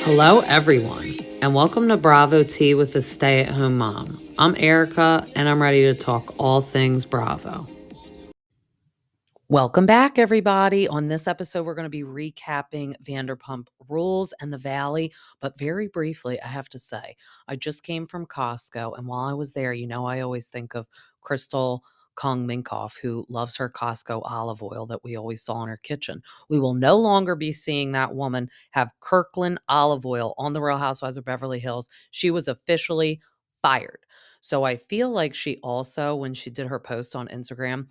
Hello, everyone, and welcome to Bravo Tea with a Stay at Home Mom. I'm Erica, and I'm ready to talk all things Bravo. Welcome back, everybody. On this episode, we're going to be recapping Vanderpump Rules and the Valley. But very briefly, I have to say, I just came from Costco. And while I was there, I always think of Crystal Kong Minkoff, who loves her Costco olive oil that we always saw in her kitchen. We will no longer be seeing that woman have Kirkland olive oil on the Real Housewives of Beverly Hills. She was officially fired. So I feel like she also, when she did her post on Instagram,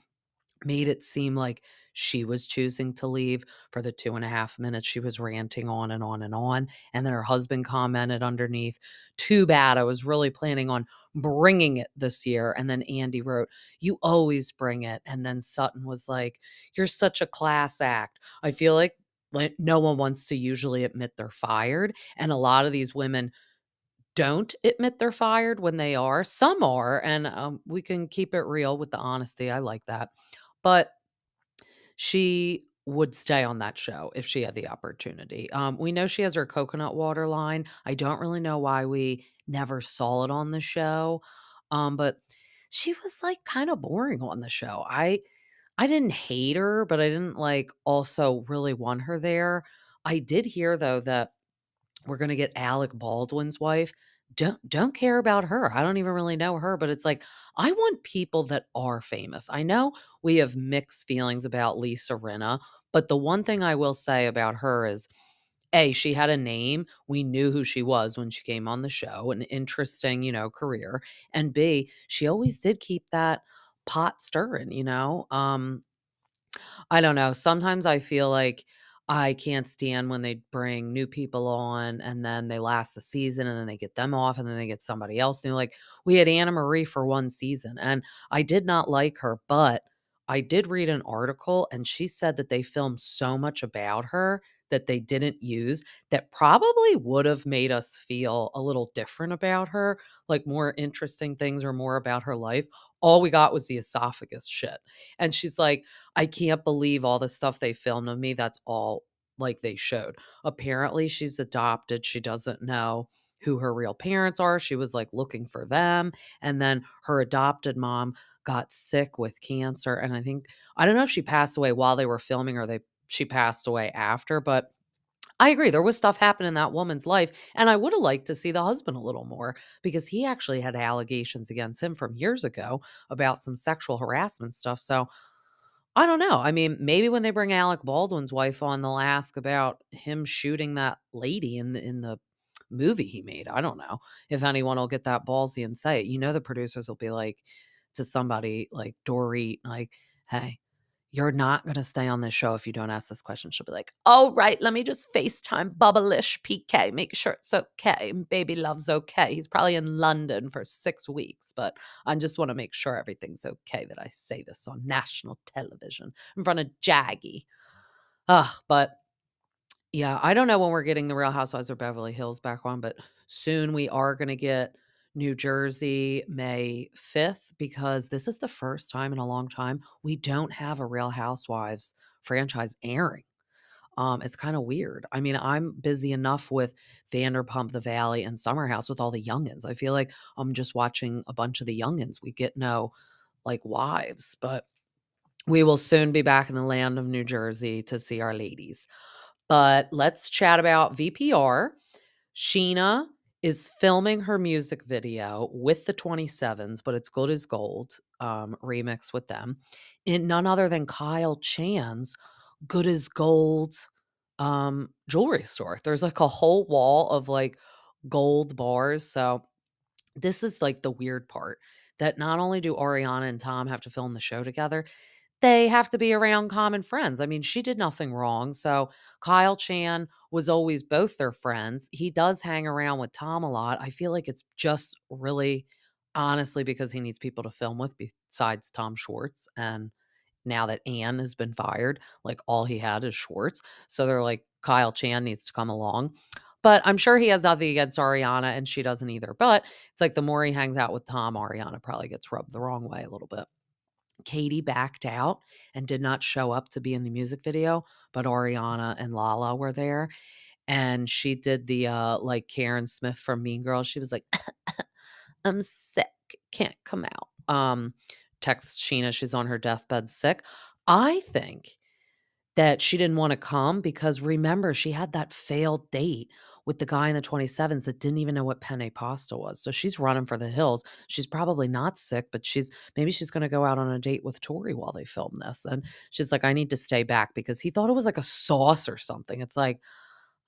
made it seem like she was choosing to leave for the 2.5 minutes she was ranting on and on and on. And then her husband commented underneath, "Too bad. I was really planning on bringing it this year." And then Andy wrote, "You always bring it." And then Sutton was like, "You're such a class act." I feel like no one wants to usually admit they're fired. And a lot of these women don't admit they're fired when they are. Some are. And we can keep it real with the honesty. I like that. But she would stay on that show if she had the opportunity. We know she has her coconut water line. I don't really know why we never saw it on the show. But she was like kind of boring on the show. I didn't hate her, but I didn't like also really want her there. I did hear though that we're gonna get Alec Baldwin's wife. Don't care about her. I don't even really know her, but it's like I want people that are famous. I know we have mixed feelings about Lisa Rinna, but the one thing I will say about her is A, she had a name. We knew who she was when she came on the show, an interesting, career. And B, she always did keep that pot stirring. I don't know. Sometimes I feel like I can't stand when they bring new people on and then they last the season and then they get them off and then they get somebody else new. Like we had Anna Marie for one season and I did not like her, but I did read an article and she said that they filmed so much about her that they didn't use that probably would have made us feel a little different about her, like more interesting things or more about her life. All we got was the esophagus shit. And she's like, I can't believe all the stuff they filmed of me. That's all like they showed. Apparently, she's adopted. She doesn't know who her real parents are. She was like looking for them. And then her adopted mom got sick with cancer. And I don't know if she passed away while they were filming or she passed away after, but I agree. There was stuff happening in that woman's life. And I would have liked to see the husband a little more because he actually had allegations against him from years ago about some sexual harassment stuff. So I don't know. I mean, maybe when they bring Alec Baldwin's wife on, they'll ask about him shooting that lady in the movie he made. I don't know if anyone will get that ballsy and say it. The producers will be like to somebody like Dorit, like, "Hey, you're not going to stay on this show if you don't ask this question." She'll be like, "All right, let me just FaceTime Bubblish PK, make sure it's okay. Baby love's okay. He's probably in London for 6 weeks, but I just want to make sure everything's okay that I say this on national television in front of Jaggy." Ugh, but yeah, I don't know when we're getting the Real Housewives of Beverly Hills back on, but soon we are going to get New Jersey May 5th because this is the first time in a long time we don't have a Real Housewives franchise airing. It's kind of weird. I mean, I'm busy enough with Vanderpump, The Valley, and Summer House with all the youngins. I feel like I'm just watching a bunch of the youngins. We get no like wives, but we will soon be back in the land of New Jersey to see our ladies. But let's chat about VPR. Scheana is filming her music video with the 27s, but it's Good as Gold remix with them in none other than Kyle Chan's Good as Gold jewelry store. There's like a whole wall of like gold bars. So this is like the weird part that not only do Ariana and Tom have to film the show together, they have to be around common friends. I mean, she did nothing wrong. So Kyle Chan was always both their friends. He does hang around with Tom a lot. I feel like it's just really honestly because he needs people to film with besides Tom Schwartz. And now that Anne has been fired, like all he had is Schwartz. So they're like, Kyle Chan needs to come along. But I'm sure he has nothing against Ariana and she doesn't either. But it's like the more he hangs out with Tom, Ariana probably gets rubbed the wrong way a little bit. Katie backed out and did not show up to be in the music video, but Ariana and LaLa were there. and she did the, like, Karen Smith from Mean Girls. She was like, "I'm sick, can't come out." Text Scheana, she's on her deathbed sick. I think that she didn't wanna come because remember, she had that failed date with the guy in the 27s that didn't even know what penne pasta was, so she's running for the hills. She's probably not sick, but maybe she's gonna go out on a date with Tori while they film this, and she's like, "I need to stay back," because he thought it was like a sauce or something. It's like,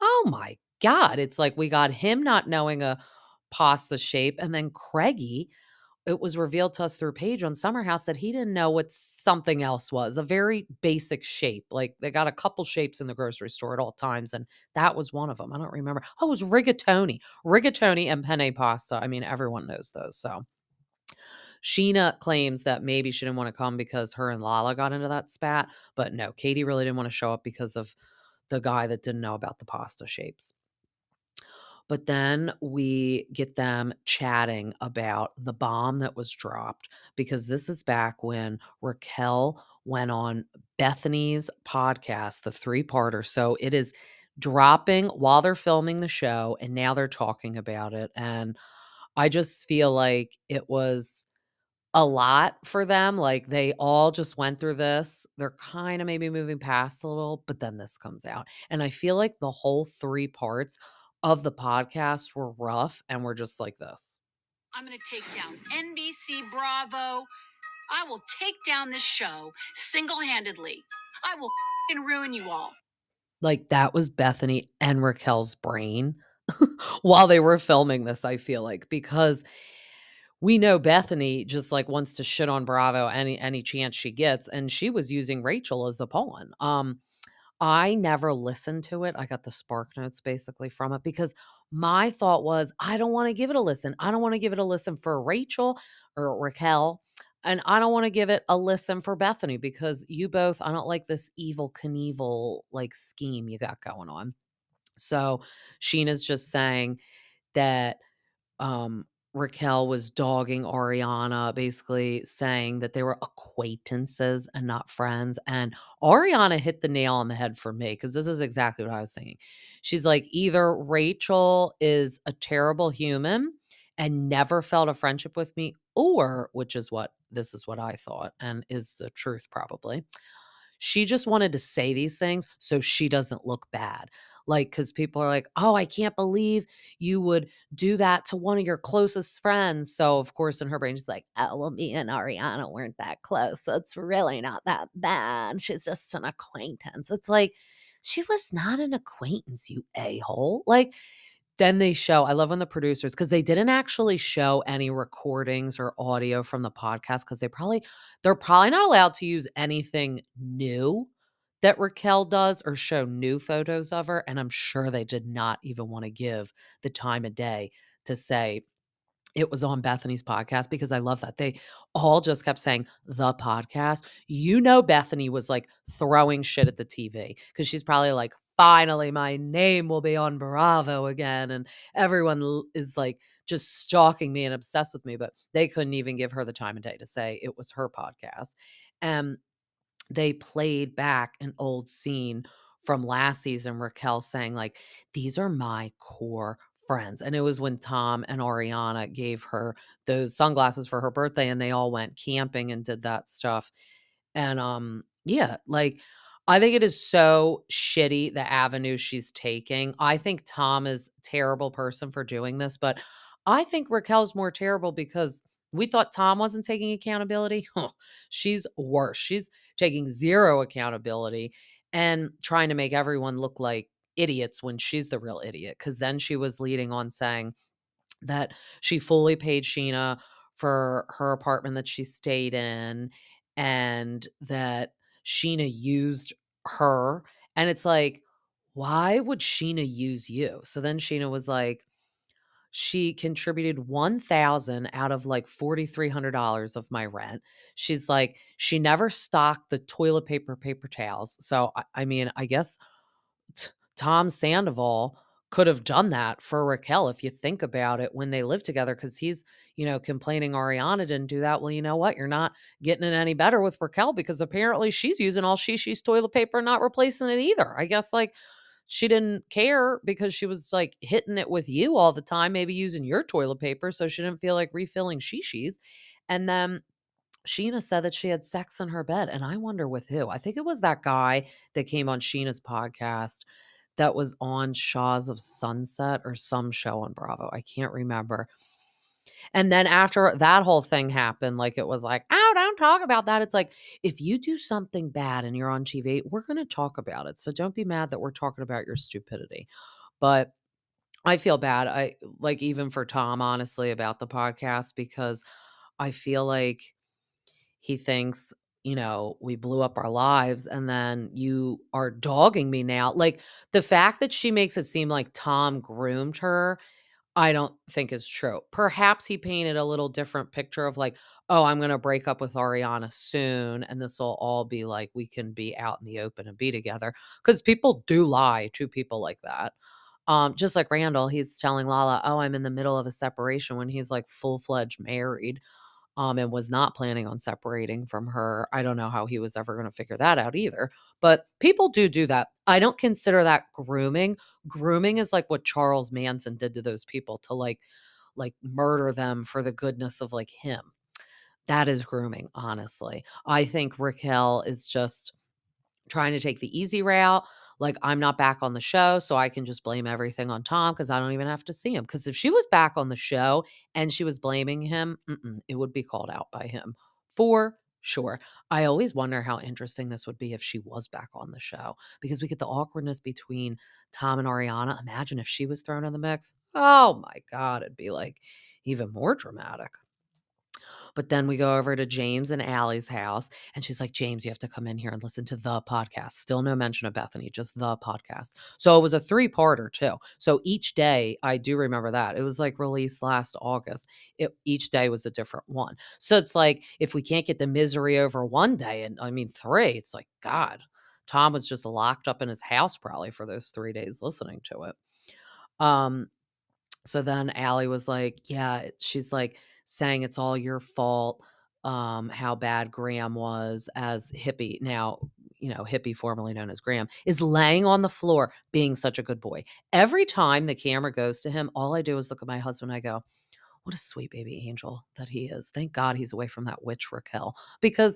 oh my god. It's like we got him not knowing a pasta shape, and then Craigie, it was revealed to us through Paige on Summer House that he didn't know what something else was, a very basic shape. Like, they got a couple shapes in the grocery store at all times, and that was one of them. I don't remember. Oh, it was rigatoni. Rigatoni and penne pasta. I mean, everyone knows those, so Scheana claims that maybe she didn't wanna come because her and LaLa got into that spat, but no, Katie really didn't wanna show up because of the guy that didn't know about the pasta shapes. But then we get them chatting about the bomb that was dropped because this is back when Raquel went on Bethany's podcast, the three-parter. So it is dropping while they're filming the show, and now they're talking about it. And I just feel like it was a lot for them, like, they all just went through this. They're kinda maybe moving past a little, but then this comes out, and I feel like the whole 3 parts of the podcast were rough and were just like this. I'm going to take down NBC Bravo. I will take down this show single handedly. I will ruin you all. Like, that was Bethany and Raquel's brain while they were filming this, I feel like, because we know Bethany just, like, wants to shit on Bravo any chance she gets, and she was using Rachel as a pawn. I never listened to it. I got the Spark Notes basically from it because my thought was, I don't wanna give it a listen. I don't wanna give it a listen for Rachel or Raquel, and I don't wanna give it a listen for Bethany because you both I don't like this evil Knievel, like, scheme you got going on. So, Sheena's just saying that Raquel was dogging Ariana, basically saying that they were acquaintances and not friends. And Ariana hit the nail on the head for me because this is exactly what I was thinking. She's like, either Rachel is a terrible human and never felt a friendship with me, or, which is what this is what I thought and is the truth probably, she just wanted to say these things so she doesn't look bad. Like, because people are like, "Oh, I can't believe you would do that to one of your closest friends." So, of course, in her brain, she's like, "Oh, well, me and Ariana weren't that close, so it's really not that bad. She's just an acquaintance." It's like, she was not an acquaintance, you a-hole. Like, then they show I love when the producers, because they didn't actually show any recordings or audio from the podcast because they're probably not allowed to use anything new that Raquel does or show new photos of her, and I'm sure they did not even wanna give the time of day to say it was on Bethany's podcast because I love that. They all just kept saying, "The podcast." You know Bethany was, like, throwing shit at the TV because she's probably like, "Finally, my name will be on Bravo again, and everyone is, like, just stalking me and obsessed with me," but they couldn't even give her the time of day to say it was her podcast. And they played back an old scene from last season, Raquel saying, like, "These are my core friends." And it was when Tom and Ariana gave her those sunglasses for her birthday, and they all went camping and did that stuff. And, yeah, like, I think it is so shitty the avenue she's taking. I think Tom is a terrible person for doing this, but I think Raquel's more terrible because we thought Tom wasn't taking accountability. Huh, she's worse. She's taking 0 accountability and trying to make everyone look like idiots when she's the real idiot. Because then she was leading on saying that she fully paid Scheana for her apartment that she stayed in and that Scheana used her, and it's like, "Why would Scheana use you?" So then Scheana was like, she contributed 1,000 out of, like, $4,300 of my rent. She's like, she never stocked the toilet paper, paper towels. So, I mean, I guess Tom Sandoval could have done that for Raquel if you think about it when they lived together because he's, complaining Ariana didn't do that. Well, you know what? You're not getting it any better with Raquel because apparently she's using all she's toilet paper and not replacing it either. I guess, like, she didn't care because she was, like, hitting it with you all the time, maybe using your toilet paper, so she didn't feel like refilling She-She's. And then Scheana said that she had sex in her bed, and I wonder with who. I think it was that guy that came on Sheena's podcast that was on Shaws of Sunset or some show on Bravo. I can't remember. And then after that whole thing happened, like, it was like, "Oh, don't talk about that." It's like, if you do something bad and you're on TV, we're gonna talk about it. So don't be mad that we're talking about your stupidity. But I feel bad. I like, even for Tom, honestly, about the podcast because I feel like he thinks, we blew up our lives and then you are dogging me now. Like, the fact that she makes it seem like Tom groomed her, I don't think is true. Perhaps he painted a little different picture of like, "Oh, I'm gonna break up with Ariana soon, and this will all be like we can be out in the open and be together." Because people do lie to people like that. Just like Randall, he's telling LaLa, "Oh, I'm in the middle of a separation," when he's like full-fledged married, and was not planning on separating from her. I don't know how he was ever gonna figure that out either, but people do that. I don't consider that grooming. Grooming is like what Charles Manson did to those people to, like, murder them for the goodness of, like, him. That is grooming, honestly. I think Raquel is just trying to take the easy route. Like, I'm not back on the show, so I can just blame everything on Tom because I don't even have to see him. Because if she was back on the show and she was blaming him, it would be called out by him for sure. I always wonder how interesting this would be if she was back on the show because we get the awkwardness between Tom and Ariana. Imagine if she was thrown in the mix. Oh my God, it'd be like even more dramatic. But then we go over to James and Allie's house, and she's like, "James, you have to come in here and listen to the podcast." Still no mention of Bethany, just the podcast. So it was a three-parter too. So each day, I do remember that. It was like released last August. Each day was a different one. So it's like if we can't get the misery over one day, and I mean three, it's like, God, Tom was just locked up in his house probably for those 3 days listening to it. Um, so then Allie was like, "Yeah," she's like saying it's all your fault, how bad Graham was as Hippie. Now, Hippie, formerly known as Graham, is laying on the floor being such a good boy. Every time the camera goes to him, all I do is look at my husband. I go, "What a sweet baby angel that he is. Thank God he's away from that witch Raquel." Because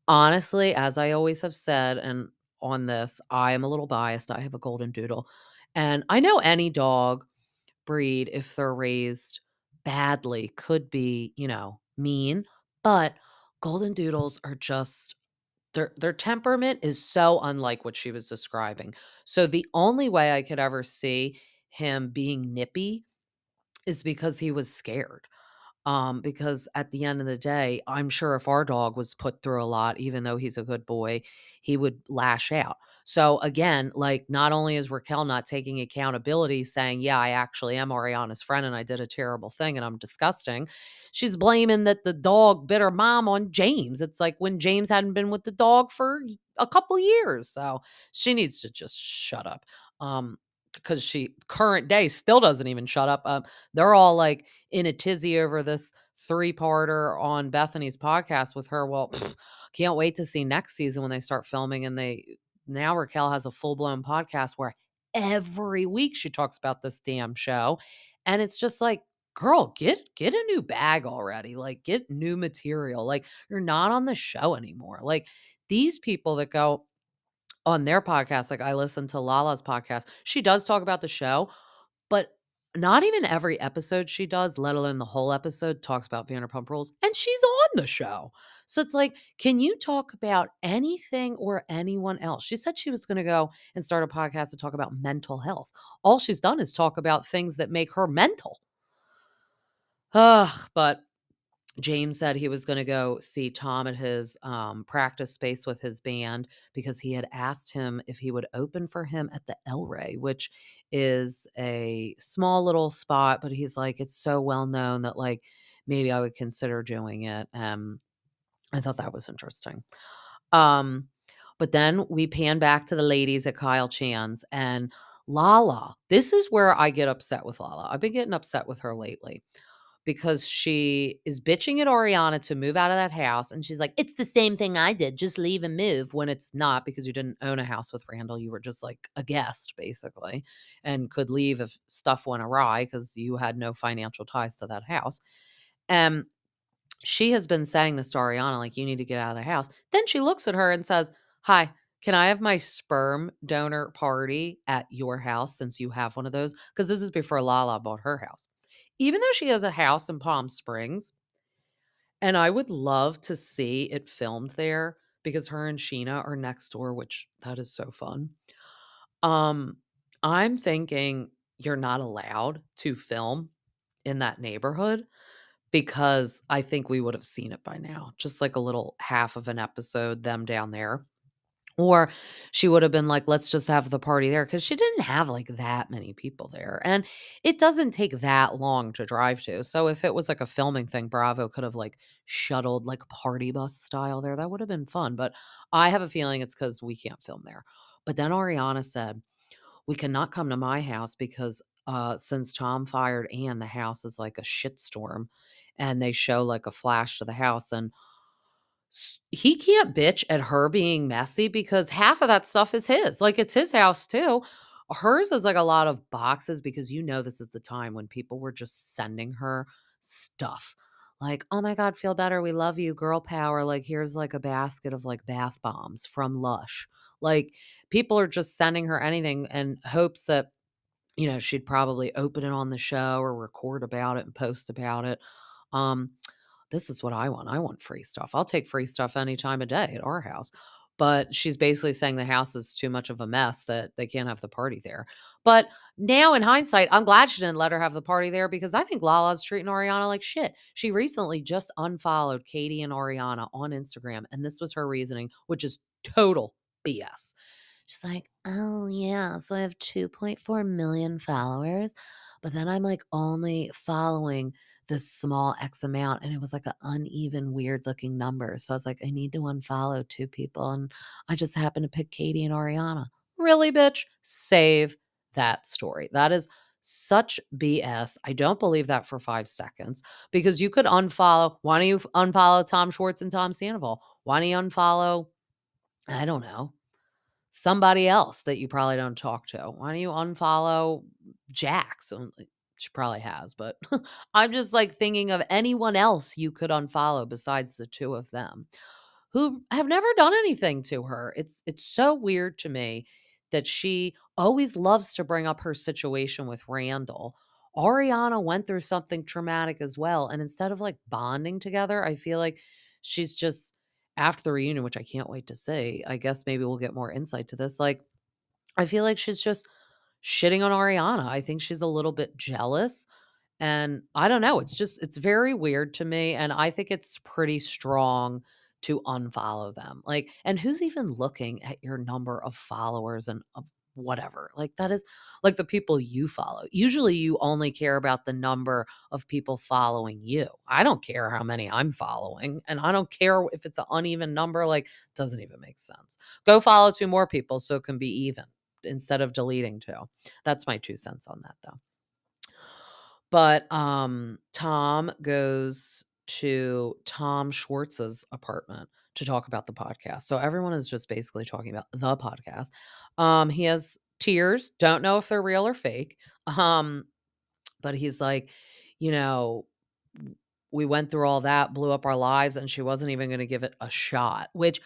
honestly, as I always have said, and on this, I am a little biased. I have a golden doodle. And I know any dog breed, if they're raised badly, could be, mean, but golden doodles are just their temperament is so unlike what she was describing. So the only way I could ever see him being nippy is because he was scared. Because at the end of the day, I'm sure if our dog was put through a lot, even though he's a good boy, he would lash out. So again, like, not only is Raquel not taking accountability, saying, "Yeah, I actually am Ariana's friend and I did a terrible thing and I'm disgusting," she's blaming that the dog bit her mom on James. It's like when James hadn't been with the dog for a couple years. So she needs to just shut up. Because she current day still doesn't even shut up. They're all like in a tizzy over this three-parter on Bethany's podcast with her. Well, can't wait to see next season when they start filming and they now Raquel has a full-blown podcast where every week she talks about this damn show. And it's just like, girl, get a new bag already. Like, get new material. Like, you're not on the show anymore. Like, these people that go on their podcast, like I listen to LaLa's podcast, she does talk about the show, but not even every episode she does, let alone the whole episode, talks about Vanderpump Rules, and she's on the show. So it's like, can you talk about anything or anyone else? She said she was gonna go and start a podcast to talk about mental health. All she's done is talk about things that make her mental. Ugh, but James said he was gonna go see Tom at his, practice space with his band because he had asked him if he would open for him at the El Rey, which is a small little spot, but he's like, "It's so well known that, like, maybe I would consider doing it." I thought that was interesting. Um, but then we pan back to the ladies at Kyle Chan's and LaLa. This is where I get upset with LaLa. I've been getting upset with her lately because she is bitching at Ariana to move out of that house, and she's like, "It's the same thing I did, just leave and move," when it's not because you didn't own a house with Randall, you were just, like, a guest, basically, and could leave if stuff went awry because you had no financial ties to that house. And she has been saying this to Ariana, like, "You need to get out of the house." Then she looks at her and says, "Hi, can I have my sperm donor party at your house since you have one of those?" Because this is before LaLa bought her house. Even though she has a house in Palm Springs, and I would love to see it filmed there because her and Scheana are next door, which that is so fun. Um, I'm thinking you're not allowed to film in that neighborhood because I think we would have seen it by now, just like a little half of an episode, them down there. Or she would have been like, "Let's just have the party there," because she didn't have, like, that many people there, and it doesn't take that long to drive to, so if it was, like, a filming thing, Bravo could have, like, shuttled, like, party bus style there, that would have been fun, but I have a feeling it's because we can't film there. But then Ariana said, "We cannot come to my house because, since Tom fired Ann, the house is like a shitstorm," and they show, like, a flash to the house, and he can't bitch at her being messy because half of that stuff is his. Like, it's his house too. Hers is like a lot of boxes because this is the time when people were just sending her stuff. Like, "Oh my God, feel better. We love you. Girl power. Like, here's like a basket of like bath bombs from Lush." Like, people are just sending her anything and hopes that, she'd probably open it on the show or record about it and post about it. Um, this is what I want. I want free stuff. I'll take free stuff any time of day at our house. But she's basically saying the house is too much of a mess that they can't have the party there. But now in hindsight, I'm glad she didn't let her have the party there because I think Lala's treating Ariana like shit. She recently just unfollowed Katie and Ariana on Instagram, and this was her reasoning, which is total BS. She's like, "Oh, yeah, so I have 2.4 million followers, but then I'm, like, only following this small X amount," and it was, like, an uneven, weird-looking number, so I was like, "I need to unfollow 2 people, and I just happened to pick Katie and Ariana." Really, bitch? Save that story. That is such BS. I don't believe that for 5 seconds because you could unfollow why don't you unfollow Tom Schwartz and Tom Sandoval? Why don't you unfollow, I don't know, somebody else that you probably don't talk to? Why don't you unfollow Jax? She probably has, but I'm just like thinking of anyone else you could unfollow besides the two of them who have never done anything to her. It's so weird to me that she always loves to bring up her situation with Randall. Ariana went through something traumatic as well, and instead of like bonding together, I feel like she's just after the reunion, which I can't wait to see. I guess maybe we'll get more insight to this. Like, I feel like she's just shitting on Ariana. I think she's a little bit jealous, and I don't know, it's very weird to me, and I think it's pretty strong to unfollow them. Like, and who's even looking at your number of followers and whatever? Like, that is like the people you follow. Usually you only care about the number of people following you. I don't care how many I'm following, and I don't care if it's an uneven number, like, doesn't even make sense. Go follow 2 more people so it can be even instead of deleting 2. That's my 2 cents on that, though. But, Tom goes to Tom Schwartz's apartment to talk about the podcast. So everyone is just basically talking about the podcast. He has tears, don't know if they're real or fake. Um, but he's like, you know, we went through all that, blew up our lives, and she wasn't even gonna give it a shot, which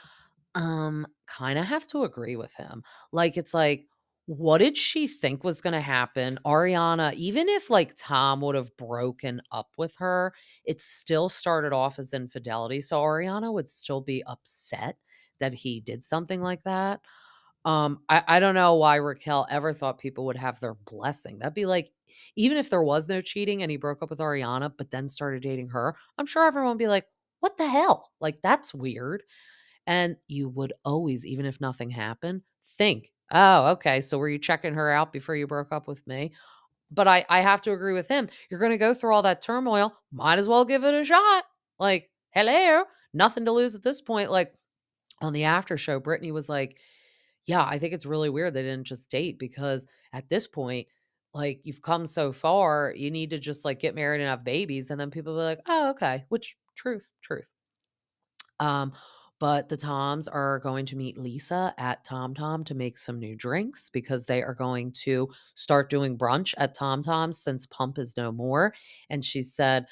kinda have to agree with him. Like, it's like, what did she think was gonna happen? Ariana, even if, like, Tom would have broken up with her, it still started off as infidelity, so Ariana would still be upset that he did something like that. I don't know why Raquel ever thought people would have their blessing. That'd be like even if there was no cheating and he broke up with Ariana, but then started dating her, I'm sure everyone would be like, "What the hell? Like, that's weird." And you would always, even if nothing happened, think, "Oh, okay, so were you checking her out before you broke up with me?" But I have to agree with him. You're gonna go through all that turmoil, might as well give it a shot. Like, hello, nothing to lose at this point. Like, on the after show, Brittany was like, "Yeah, I think it's really weird they didn't just date because at this point, Like, you've come so far, you need to just, like, get married and have babies, and then people will be like, "Oh, okay," which truth, truth. Um, but the Toms are going to meet Lisa at Tom Tom to make some new drinks because they are going to start doing brunch at Tom Tom's since Pump is no more, and she said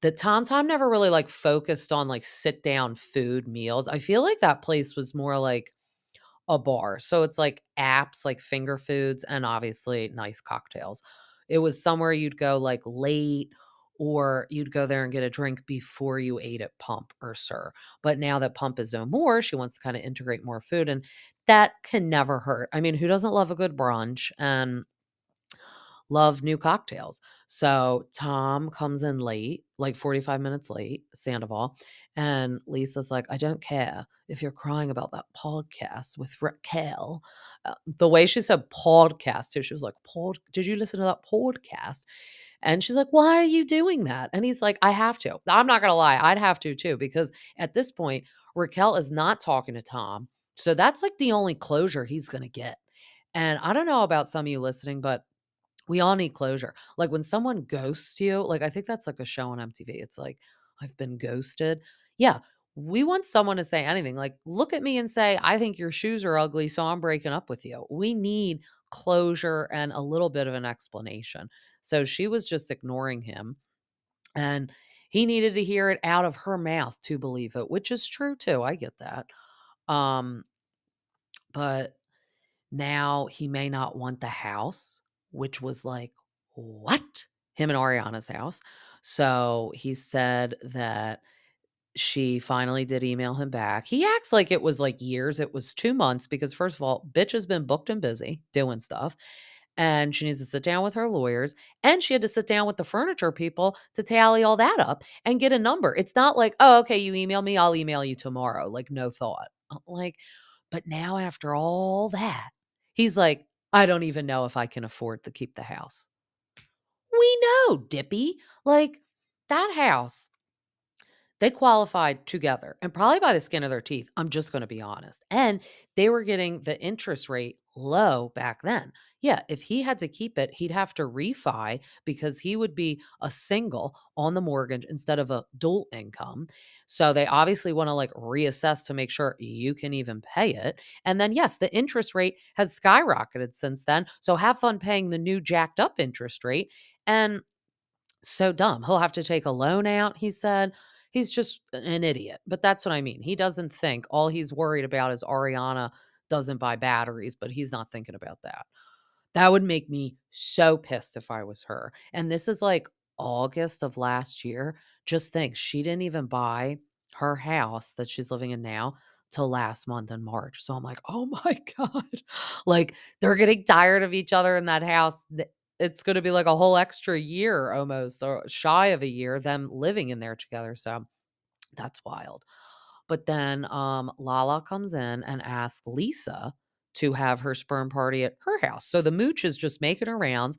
that Tom Tom never really, like, focused on, like, sit down food meals. I feel like that place was more like a bar. So it's like apps, like finger foods, and obviously nice cocktails. It was somewhere you'd go like late or you'd go there and get a drink before you ate at Pump or Sir. But now that Pump is no more, she wants to kind of integrate more food and that can never hurt. I mean, who doesn't love a good brunch? And love new cocktails. So Tom comes in late, like 45 minutes late, Sandoval. And Lisa's like, I don't care if you're crying about that podcast with Raquel. The way she said podcast too, she was like, did you listen to that podcast? And she's like, why are you doing that? And he's like, I have to. I'm not going to lie. I'd have to too, because at this point, Raquel is not talking to Tom. So that's like the only closure he's going to get. And I don't know about some of you listening, but we all need closure. Like when someone ghosts you, like I think that's like a show on MTV. It's like, I've been ghosted. Yeah. We want someone to say anything like, look at me and say, I think your shoes are ugly, so I'm breaking up with you. We need closure and a little bit of an explanation. So she was just ignoring him and he needed to hear it out of her mouth to believe it, which is true too. I get that. Um, but now he may not want the house, which was like, "What?" Him and Ariana's house. So he said that she finally did email him back. He acts like it was like years. It was 2 months because first of all, bitch has been booked and busy doing stuff, and she needs to sit down with her lawyers, and she had to sit down with the furniture people to tally all that up and get a number. It's not like, "Oh, okay, you email me, I'll email you tomorrow." Like, no thought. Like, but now after all that, he's like, "I don't even know if I can afford to keep the house." We know, Dippy. Like, that house they qualified together and probably by the skin of their teeth. I'm just going to be honest. And they were getting the interest rate low back then. Yeah, if he had to keep it, he'd have to refi because he would be a single on the mortgage instead of a dual income. So they obviously want to like reassess to make sure you can even pay it. And then, yes, the interest rate has skyrocketed since then. So have fun paying the new jacked up interest rate. And so dumb. He'll have to take a loan out, he said. He's just an idiot. But that's what I mean. He doesn't think. All he's worried about is Ariana doesn't buy batteries, but he's not thinking about that. That would make me so pissed if I was her. And this is like August of last year. Just think, she didn't even buy her house that she's living in now till last month in March. So I'm like, oh my God. Like they're getting tired of each other in that house. It's going to be like a whole extra year almost, or shy of a year, them living in there together. So that's wild. But then LaLa comes in and asks Lisa to have her sperm party at her house. So the mooch is just making her rounds.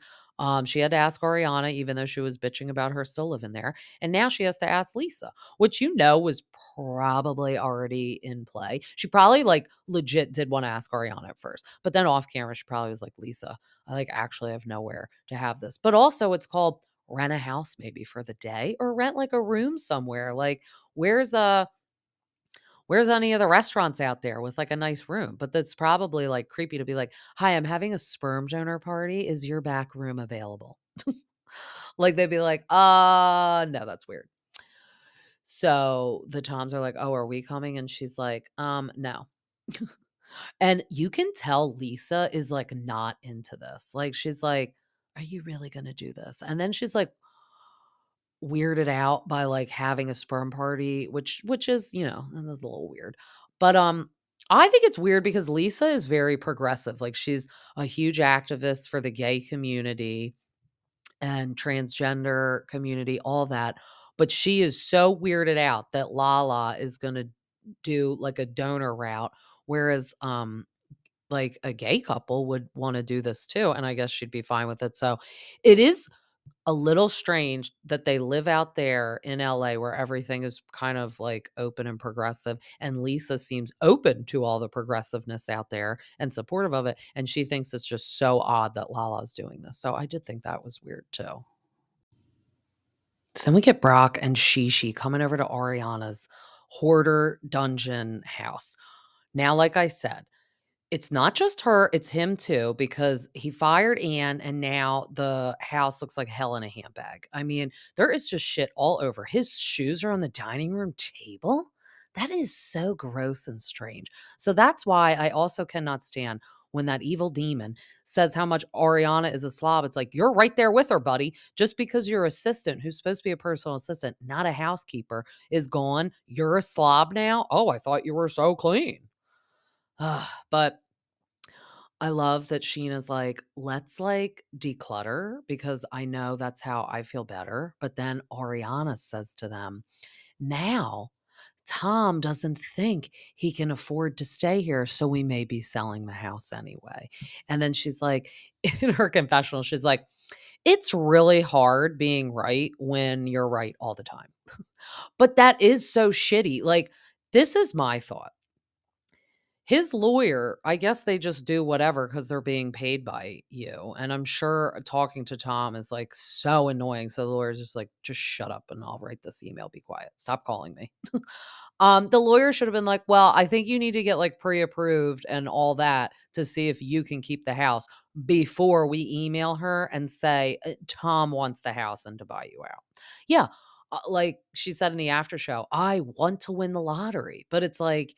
She had to ask Ariana, even though she was bitching about her still living there. And now she has to ask Lisa, which was probably already in play. She probably like legit did want to ask Ariana at first. But then off camera, she probably was like, Lisa, I like actually have nowhere to have this. But also it's called rent a house maybe for the day or rent like a room somewhere. Like where's any of the restaurants out there with like a nice room? But that's probably like creepy to be like, hi, I'm having a sperm donor party. Is your back room available? Like they'd be like, no, that's weird. So the Toms are like, oh, are we coming? And she's like, no. And you can tell Lisa is like not into this. Like she's like, are you really gonna do this? And then she's like weirded out by, like, having a sperm party, which is, that's a little weird. But, I think it's weird because Lisa is very progressive, like, she's a huge activist for the gay community and transgender community, all that, but she is so weirded out that LaLa is gonna do, like, a donor route, whereas, like, a gay couple would wanna do this too, and I guess she'd be fine with it, so it is a little strange that they live out there in LA where everything is kind of like open and progressive. And Lisa seems open to all the progressiveness out there and supportive of it. And she thinks it's just so odd that Lala's doing this. So I did think that was weird too. So then we get Brock and Shishi coming over to Ariana's hoarder dungeon house. Now, like I said, it's not just her, it's him too, because he fired Anne and now the house looks like hell in a handbag. I mean, there is just shit all over. His shoes are on the dining room table. That is so gross and strange. So that's why I also cannot stand when that evil demon says how much Ariana is a slob. It's like, you're right there with her, buddy. Just because your assistant, who's supposed to be a personal assistant, not a housekeeper, is gone, you're a slob now? Oh, I thought you were so clean. But I love that Sheena's like, let's like declutter because I know that's how I feel better. But then Ariana says to them, now Tom doesn't think he can afford to stay here. So we may be selling the house anyway. And then she's like, in her confessional, she's like, it's really hard being right when you're right all the time. But that is so shitty. Like, this is my thought. His lawyer, I guess they just do whatever because 'cause they're being paid by you, and I'm sure talking to Tom is, like, so annoying, so the lawyer's just like, "Just shut up and I'll write this email, be quiet. Stop calling me." The lawyer should have been like, "Well, I think you need to get, like, pre-approved and all that to see if you can keep the house before we email her and say, Tom wants the house and to buy you out." Yeah, like she said in the after show, "I want to win the lottery," but it's like,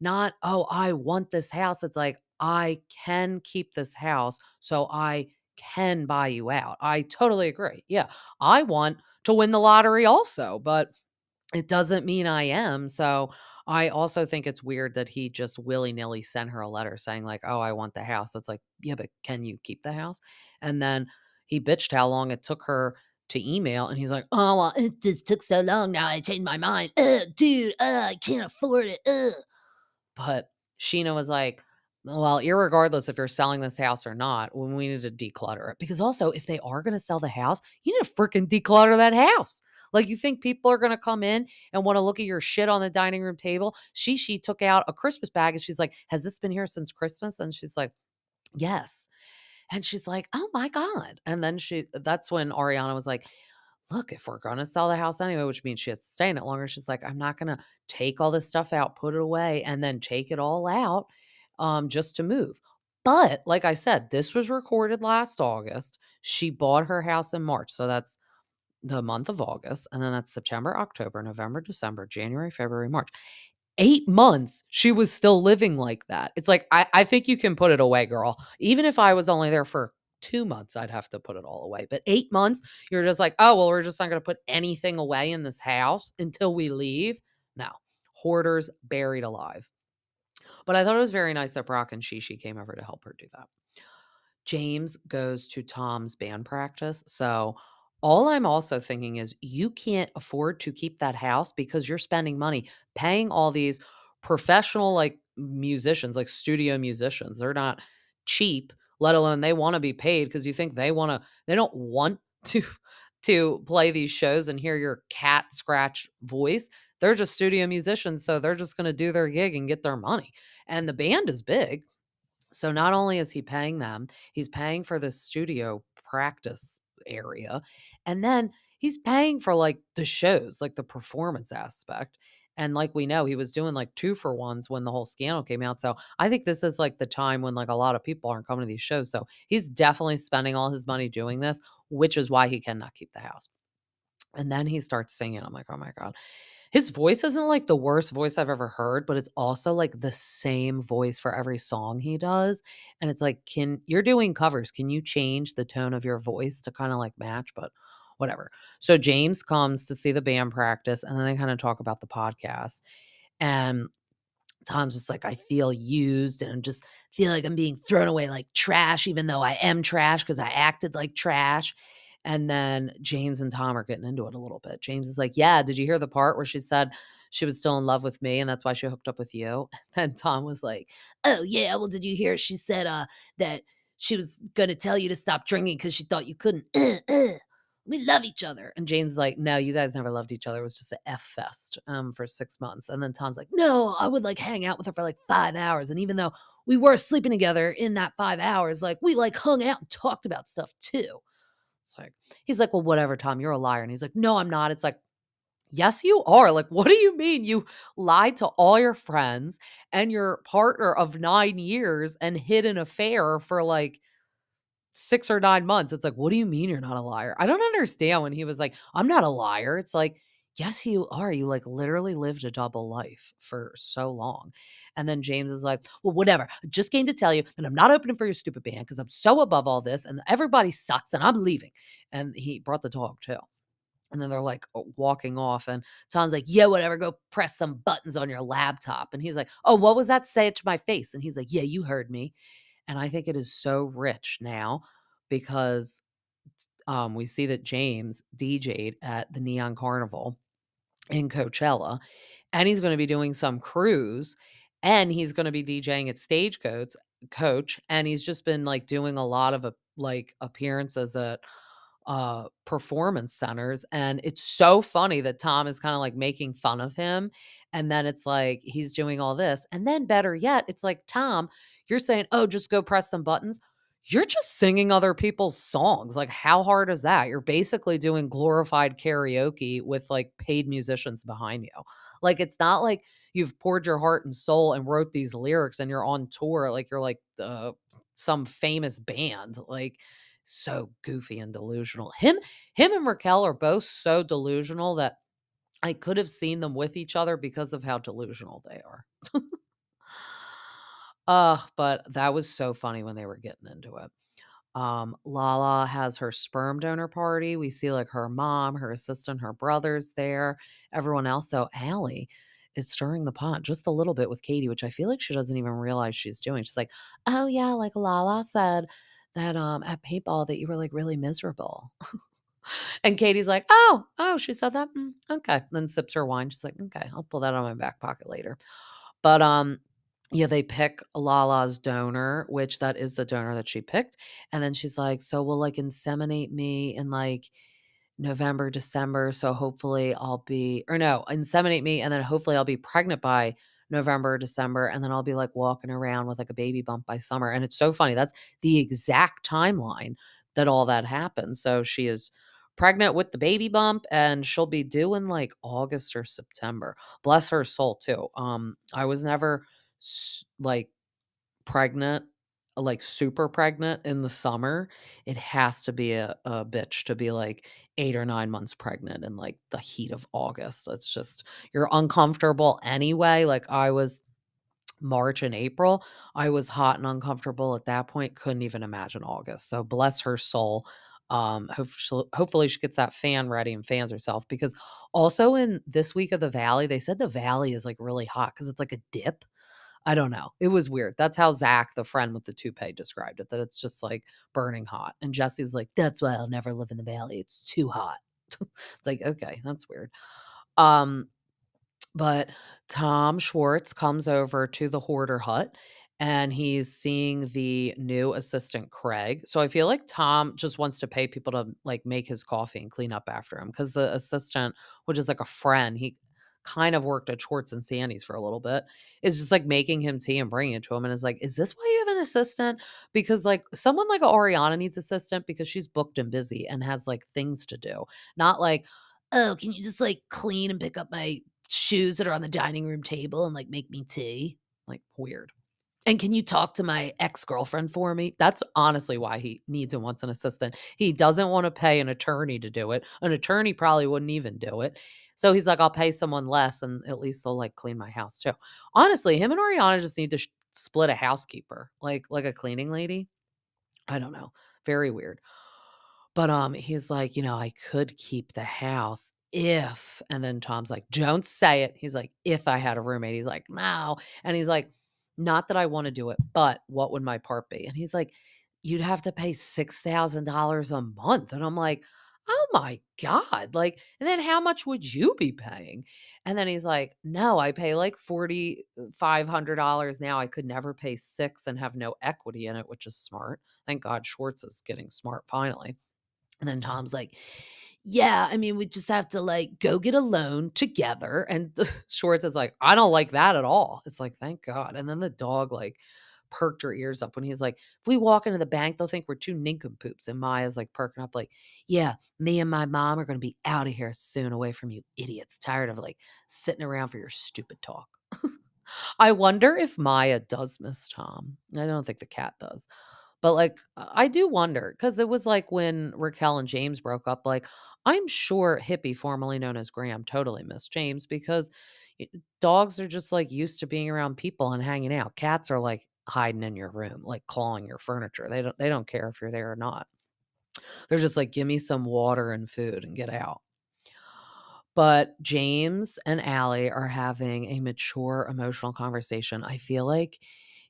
not, "Oh, I want this house." It's like, "I can keep this house, so I can buy you out." I totally agree. Yeah, I want to win the lottery also, but it doesn't mean I am. So I also think it's weird that he just willy-nilly sent her a letter saying like, "Oh, I want the house." It's like, "Yeah, but can you keep the house?" And then he bitched how long it took her to email, and he's like, "Oh, well, it just took so long. Now I changed my mind. Dude, I can't afford it. But Scheana was like, "Well, irregardless if you're selling this house or not, we need to declutter it." Because also, if they are gonna sell the house, you need to freaking declutter that house. Like, you think people are gonna come in and wanna look at your shit on the dining room table? She took out a Christmas bag and she's like, "Has this been here since Christmas?" And she's like, "Yes." And she's like, "Oh my god." And then that's when Ariana was like, "Look, if we're gonna sell the house anyway," which means she has to stay in it longer, she's like, "I'm not gonna take all this stuff out, put it away, and then take it all out, just to move." But like I said, this was recorded last August. She bought her house in March, so that's the month of August, and then that's September, October, November, December, January, February, March. 8 months, she was still living like that. It's like, I think you can put it away, girl. Even if I was only there for 2 months, I'd have to put it all away. But 8 months, you're just like, "Oh, well, we're just not gonna put anything away in this house until we leave." No. Hoarders buried alive. But I thought it was very nice that Brock and Shishi came over to help her do that. James goes to Tom's band practice. So all I'm also thinking is you can't afford to keep that house because you're spending money paying all these professional like musicians, like studio musicians. They're not cheap, let alone they want to be paid because you think they don't want to play these shows and hear your cat scratch voice. They're just studio musicians, so they're just going to do their gig and get their money. And the band is big. So not only is he paying them, he's paying for the studio practice area, and then he's paying for like the shows, like the performance aspect. And like we know, he was doing like 2 for ones when the whole scandal came out. So I think this is like the time when like a lot of people aren't coming to these shows. So he's definitely spending all his money doing this, which is why he cannot keep the house. And then he starts singing. I'm like, "Oh my God." His voice isn't like the worst voice I've ever heard, but it's also like the same voice for every song he does. And it's like, you're doing covers. Can you change the tone of your voice to kind of like match? But whatever. So James comes to see the band practice and then they kind of talk about the podcast. And Tom's just like, "I feel used and I just feel like I'm being thrown away like trash, even though I am trash because I acted like trash." And then James and Tom are getting into it a little bit. James is like, "Yeah, did you hear the part where she said she was still in love with me and that's why she hooked up with you?" And Tom was like, "Oh, yeah. Well, did you hear she said that she was going to tell you to stop drinking because she thought you couldn't We love each other. And James is like, no, you guys never loved each other. It was just a F fest for 6 months. And then Tom's like, no, I would like hang out with her for like 5 hours. And even though we were sleeping together in that 5 hours, like we like hung out and talked about stuff too. It's like, he's like, well, whatever, Tom, you're a liar. And he's like, no, I'm not. It's like, yes, you are. Like, what do you mean you lied to all your friends and your partner of 9 years and hid an affair for like 6 or 9 months? It's like, "What do you mean you're not a liar?" I don't understand when he was like, "I'm not a liar." It's like, "Yes, you are. You, like, literally lived a double life for so long." And then James is like, "Well, whatever. I just came to tell you that I'm not opening for your stupid band because 'cause I'm so above all this and everybody sucks and I'm leaving." And he brought the dog too. And then they're, like, walking off, and Tom's like, "Yeah, whatever. Go press some buttons on your laptop." And he's like, "Oh, what was that? Say it to my face." And he's like, "Yeah, you heard me." And I think it is so rich now because, we see that James DJ'd at the Neon Carnival in Coachella, and he's gonna be doing some cruise, and he's gonna be DJing at Coach, and he's just been, like, doing a lot of, like, appearances at, performance centers, and it's so funny that Tom is kinda, like, making fun of him, and then it's like he's doing all this, and then better yet, it's like, "Tom, you're saying, 'Oh, just go press some buttons.' You're just singing other people's songs, like, how hard is that? You're basically doing glorified karaoke with, like, paid musicians behind you. Like, it's not like you've poured your heart and soul and wrote these lyrics and you're on tour, like, you're like, some famous band, like, so goofy and delusional. Him and Raquel are both so delusional that I could have seen them with each other because of how delusional they are. Ugh, but that was so funny when they were getting into it. LaLa has her sperm donor party. We see like her mom, her assistant, her brothers there, everyone else. So Allie is stirring the pot just a little bit with Katie, which I feel like she doesn't even realize she's doing. She's like, "Oh yeah, like LaLa said that at paintball that you were like really miserable." And Katie's like, "Oh, she said that? Okay." Then sips her wine. She's like, "Okay, I'll pull that out of my back pocket later." But, yeah, they pick LaLa's donor, which that is the donor that she picked, and then she's like, "So we'll, like, inseminate me in, like, November, December, so hopefully I'll be" or no, "Inseminate me, and then hopefully I'll be pregnant by November, December, and then I'll be, like, walking around with, like, a baby bump by summer," and it's so funny, that's the exact timeline that all that happened, so she is pregnant with the baby bump, and she'll be due in, like, August or September. Bless her soul too. I was never like pregnant, like super pregnant in the summer. It has to be a bitch to be like 8 or 9 months pregnant in like the heat of August. It's just you're uncomfortable anyway. Like I was March and April, I was hot and uncomfortable at that point, couldn't even imagine August. So bless her soul. Hopefully she gets that fan ready and fans herself because also in this week of the valley, they said the valley is like really hot because it's like a dip. I don't know. It was weird. That's how Zach, the friend with the toupee, described it, that it's just like burning hot. And Jesse was like, that's why I'll never live in the valley. It's too hot. It's like, okay, that's weird. Um, but Tom Schwartz comes over to the hoarder hut and he's seeing the new assistant Craig. So I feel like Tom just wants to pay people to like make his coffee and clean up after him because the assistant, which is like a friend, he kind of worked at Schwartz and Sandy's for a little bit, is just like making him tea and bringing it to him. And is like, is this why you have an assistant? Because like someone like Ariana needs assistant because she's booked and busy and has like things to do. Not like, oh, can you just like clean and pick up my shoes that are on the dining room table and, like, make me tea. Like, weird. And can you talk to my ex-girlfriend for me? That's honestly why he needs and wants an assistant. He doesn't wanna pay an attorney to do it. An attorney probably wouldn't even do it. So he's like, "I'll pay someone less, and at least they'll, like, clean my house too." Honestly, him and Ariana just need to split a housekeeper, like a cleaning lady. I don't know. Very weird. But, he's like, "I could keep the house if," and then Tom's like, "Don't say it." He's like, "If I had a roommate." He's like, "No." And he's like, "Not that I wanna do it, but what would my part be?" And he's like, "You'd have to pay $6,000 a month." And I'm like, "Oh my god." Like, and then how much would you be paying? And then he's like, "No, I pay like $4,500 now. I could never pay 6 and have no equity in it," which is smart. Thank God Schwartz is getting smart finally. And then Tom's like, yeah, I mean, we just have to like go get a loan together. And Schwartz is like, I don't like that at all. It's like, thank God. And then the dog like perked her ears up when he's like, if we walk into the bank, they'll think we're two nincompoops. And Maya's like perking up, like, yeah, me and my mom are going to be out of here soon, away from you idiots. Tired of like sitting around for your stupid talk. I wonder if Maya does miss Tom. I don't think the cat does. But, like, I do wonder because it was like when Raquel and James broke up, like, I'm sure Hippie, formerly known as Graham, totally missed James because I dogs are just, like, used to being around people and hanging out. Cats are, like, hiding in your room, like, clawing your furniture. They don't care if you're there or not. They're just like, "Give me some water and food and get out." But James and Allie are having a mature emotional conversation. I feel like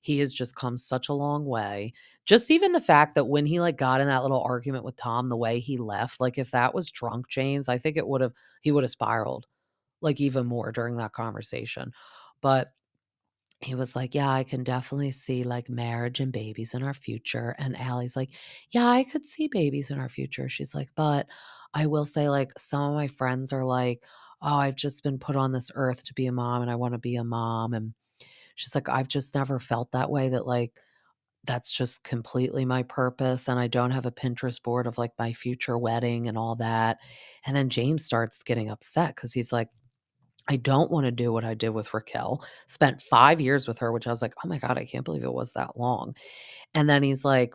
he has just come such a long way. Just even the fact that when he like got in that little argument with Tom, the way he left, like if that was drunk James, I think he would have spiraled like even more during that conversation. But he was like, "Yeah, I can definitely see, like, marriage and babies in our future," and Allie's like, "Yeah, I could see babies in our future." She's like, "But I will say, like, some of my friends are like, 'Oh, I've just been put on this earth to be a mom, and I wanna be a mom,' and she's like, 'I've just never felt that way, that, like, that's just completely my purpose, and I don't have a Pinterest board of, like, my future wedding and all that," and then James starts getting upset because he's like, I don't wanna do what I did with Raquel. Spent 5 years with her, which I was like, "Oh my god, I can't believe it was that long." And then he's like,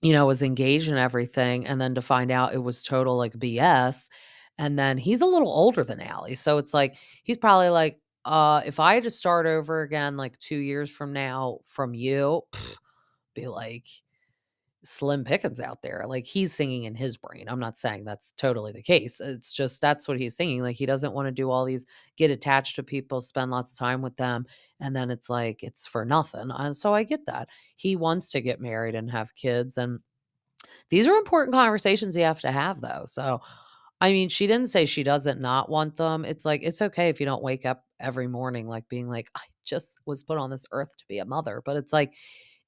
was engaged and everything, and then to find out it was total, like, BS, and then he's a little older than Allie, so it's like, he's probably like, if I had to start over again, like, 2 years from now from you, be like, slim pickings out there. Like, he's singing in his brain. I'm not saying that's totally the case. It's just that's what he's singing. Like, he doesn't wanna do all these get attached to people, spend lots of time with them, and then it's like, it's for nothing, and so I get that. He wants to get married and have kids, and these are important conversations you have to have, though, so, I mean, she didn't say she doesn't not want them. It's like, it's okay if you don't wake up every morning, like, being like, "I just was put on this earth to be a mother," but it's like,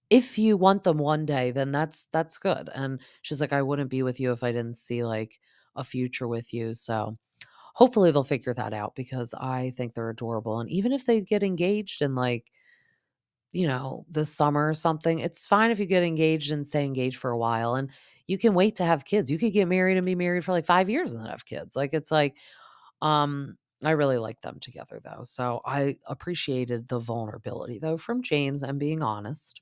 if you want them one day, then that's good, and she's like, "I wouldn't be with you if I didn't see, like, a future with you," so, hopefully they'll figure that out because I think they're adorable, and even if they get engaged in, like, this summer or something, it's fine if you get engaged and stay engaged for a while, and you can wait to have kids. You could get married and be married for, like, 5 years and then have kids. Like, it's like, I really like them together, though, so I appreciated the vulnerability, though, from James and being honest.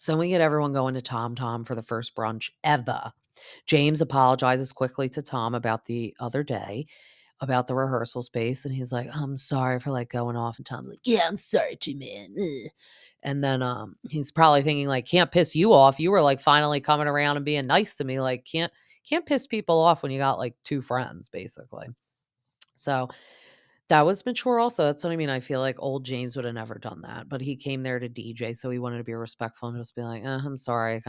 So we get everyone going to Tom Tom for the first brunch ever. James apologizes quickly to Tom about the other day, about the rehearsal space, and he's like, "I'm sorry for, like, going off," and Tom's like, "Yeah, I'm sorry too, man, ugh." And then, he's probably thinking, like, "Can't piss you off. You were, like, finally coming around and being nice to me, like, can't piss people off when you got, like, 2 friends," basically. So that was mature also, that's what I mean, I feel like old James would have never done that, but he came there to DJ, so he wanted to be respectful and just be like, I'm sorry,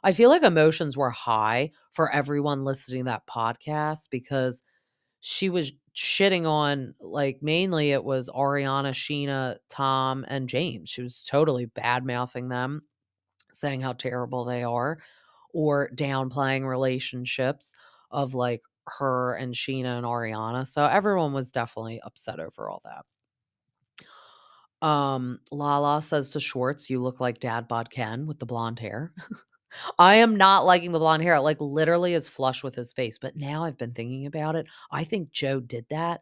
I feel like emotions were high for everyone listening to that podcast because she was shitting on, like, mainly it was Ariana, Scheana, Tom, and James. She was totally bad-mouthing them, saying how terrible they are, or downplaying relationships of, like, her and Scheana and Ariana, so everyone was definitely upset over all that. LaLa says to Schwartz, "You look like dad bod Ken with the blonde hair." I am not liking the blonde hair, it, like, literally is flush with his face, but now I've been thinking about it, I think Joe did that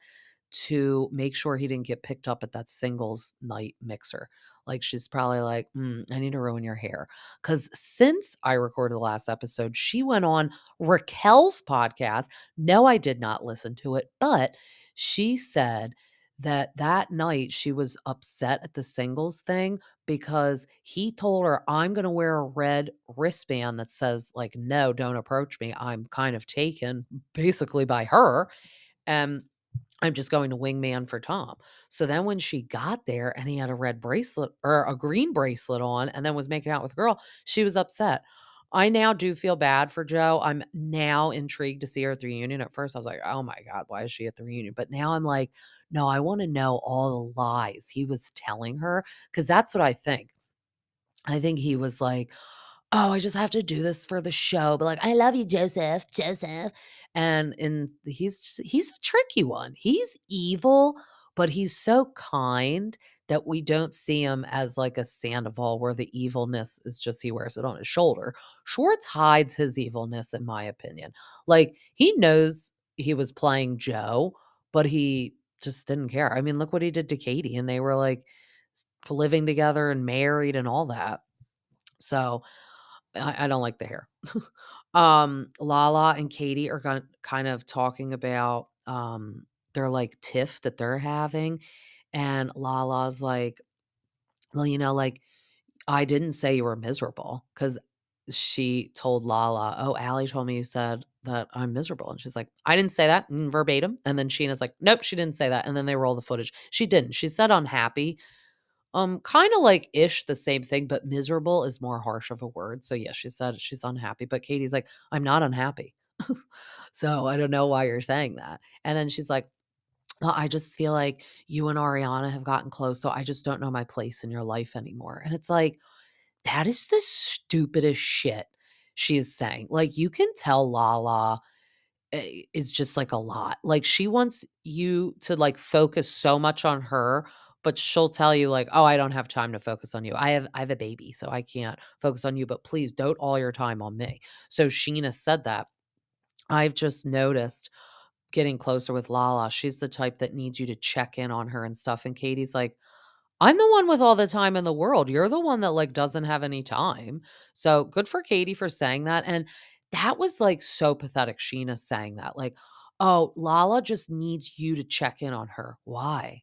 to make sure he didn't get picked up at that singles night mixer. Like, she's probably like, I need to ruin your hair. Because since I recorded the last episode, she went on Raquel's podcast. No, I did not listen to it, but she said that that night she was upset at the singles thing because he told her, "I'm gonna wear a red wristband that says, like, 'No, don't approach me. I'm kind of taken,'" basically by her, and I'm just going to wingman for Tom. So then when she got there and he had a red bracelet or a green bracelet on and then was making out with a girl, she was upset. I now do feel bad for Joe. I'm now intrigued to see her at the reunion. At first, I was like, oh my God, why is she at the reunion? But now I'm like, no, I want to know all the lies he was telling her because that's what I think. I think he was like, "Oh, I just have to do this for the show," but, like, "I love you, Joseph, Joseph." And he's a tricky one. He's evil, but he's so kind that we don't see him as like a Sandoval where the evilness is just he wears it on his shoulder. Schwartz hides his evilness, in my opinion. Like, he knows he was playing Joe, but he just didn't care. I mean, look what he did to Katie, and they were, like, living together and married and all that. So I don't like the hair. LaLa and Katie are kind of talking about their like tiff that they're having. And LaLa's like, well, like, I didn't say you were miserable because she told LaLa, oh, Allie told me you said that I'm miserable. And she's like, I didn't say that verbatim. And then Sheena's like, nope, she didn't say that. And then they roll the footage. She didn't. She said unhappy. Kinda like ish the same thing, but miserable is more harsh of a word. So, yeah, she said she's unhappy, but Katie's like, "I'm not unhappy." So, I don't know why you're saying that. And then she's like, "Well, I just feel like you and Ariana have gotten close, so I just don't know my place in your life anymore." And it's like, that is the stupidest shit she is saying. Like, you can tell Lala is just, like, a lot. Like, she wants you to, like, focus so much on her, but she'll tell you, like, "Oh, I don't have time to focus on you. I have a baby, so I can't focus on you, but please don't all your time on me." So Scheana said that. I've just noticed getting closer with Lala, she's the type that needs you to check in on her and stuff, and Katie's like, I'm the one with all the time in the world. You're the one that, like, doesn't have any time. So, good for Katie for saying that, and that was, like, so pathetic, Scheana saying that, like, "Oh, Lala just needs you to check in on her." Why?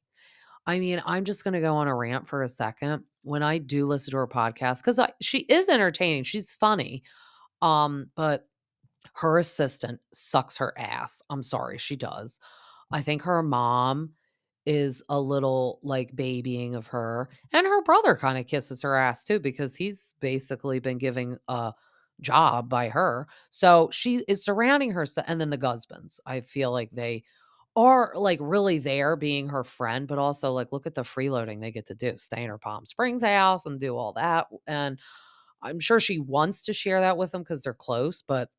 I mean, I'm just gonna go on a rant for a second. When I do listen to her podcast, because she is entertaining, she's funny, but her assistant sucks her ass. I'm sorry, she does. I think her mom is a little, like, babying of her, and her brother kinda kisses her ass too because he's basically been giving a job by her. So she is surrounding herself, and then the Gusbands. I feel like they are, like, really there being her friend, but also, like, look at the freeloading they get to do, stay in her Palm Springs house and do all that, and I'm sure she wants to share that with them because 'cause they're close, but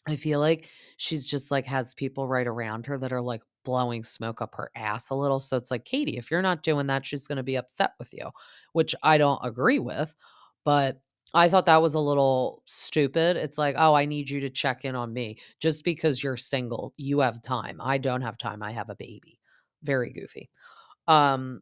I feel like she's just, like, has people right around her that are, like, blowing smoke up her ass a little, so it's like, "Katie, if you're not doing that, she's gonna be upset with you," which I don't agree with, but I thought that was a little stupid. It's like, "Oh, I need you to check in on me. Just because you're single, you have time. I don't have time, I have a baby." Very goofy. Um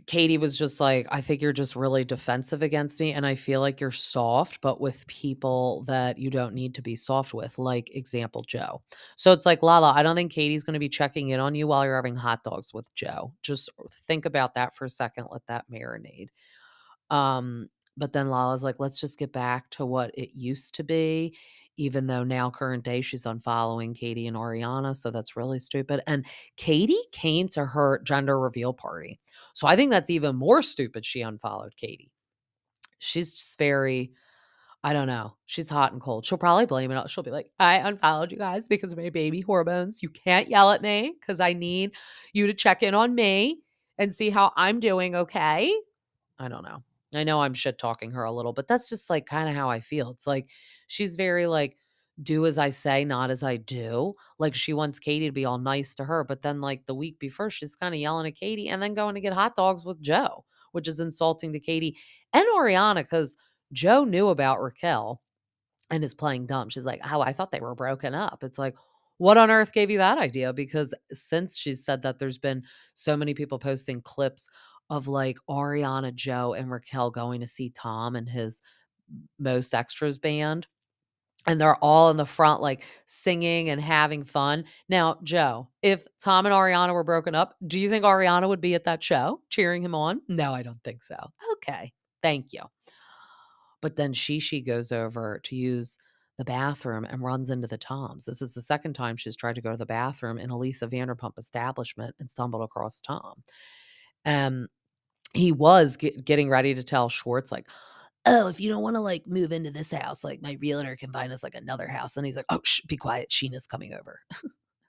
Katie was just like, "I think you're just really defensive against me, and I feel like you're soft, but with people that you don't need to be soft with, like, example, Joe." So it's like, "Lala, I don't think Katie's gonna be checking in on you while you're having hot dogs with Joe. Just think about that for a second, let that marinate." Um, but then Lala's like, "Let's just get back to what it used to be," even though now current day she's unfollowing Katie and Ariana, so that's really stupid, and Katie came to her gender reveal party. So I think that's even more stupid she unfollowed Katie. She's just very I don't know. She's hot and cold. She'll probably blame it she'll be like, "I unfollowed you guys because of my baby hormones. You can't yell at me because I need you to check in on me and see how I'm doing, okay?" I don't know. I know I'm shit talking her a little, but that's just like kind of how I feel. It's like she's very like do as I say, not as I do. Like she wants Katie to be all nice to her, but then like the week before she's kind of yelling at Katie and then going to get hot dogs with Joe, which is insulting to Katie and Oriana cuz Joe knew about Raquel and is playing dumb. She's like, "Oh, I thought they were broken up." It's like, what on earth gave you that idea? Because since she said that, there's been so many people posting clips of like Ariana, Joe, and Raquel going to see Tom and his Most Extras band. And they're all in the front, like singing and having fun. Now, Joe, if Tom and Ariana were broken up, do you think Ariana would be at that show cheering him on? No, I don't think so. Okay. Thank you. But then she goes over to use the bathroom and runs into the Toms. This is the second time she's tried to go to the bathroom in a Lisa Vanderpump establishment and stumbled across Tom. Um, he was getting ready to tell Schwartz, like, "Oh, if you don't wanna, like, move into this house, like, my realtor can find us, like, another house." And he's like, "Oh, shh, be quiet. Sheena's coming over."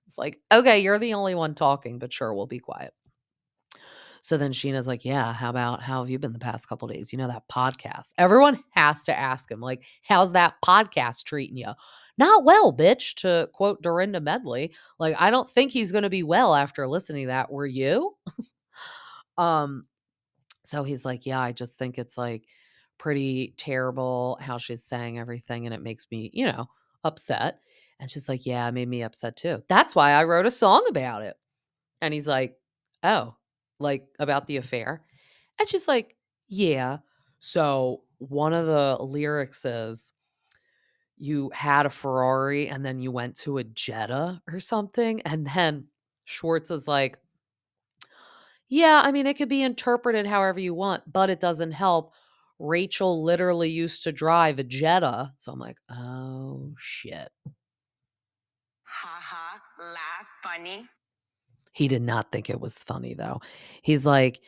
It's like, "Okay, you're the only one talking, but sure, we'll be quiet." So then Sheena's like, "Yeah, how have you been the past couple days? You know that podcast?" Everyone has to ask him, like, "How's that podcast treating you?" "Not well, bitch," to quote Dorinda Medley. Like, I don't think he's gonna be well after listening to that. Were you? Um, so he's like, "Yeah, I just think it's, like, pretty terrible how she's saying everything, and it makes me, upset." And she's like, "Yeah, it made me upset too. That's why I wrote a song about it." And he's like, "Oh, like, about the affair?" And she's like, "Yeah. So one of the lyrics is, you had a Ferrari and then you went to a Jetta or something." And then Schwartz is like, "Yeah, I mean, it could be interpreted however you want, but it doesn't help. Rachel literally used to drive a Jetta." So I'm like, "Oh, shit." Ha ha, laugh, funny. He did not think it was funny, though. He's like,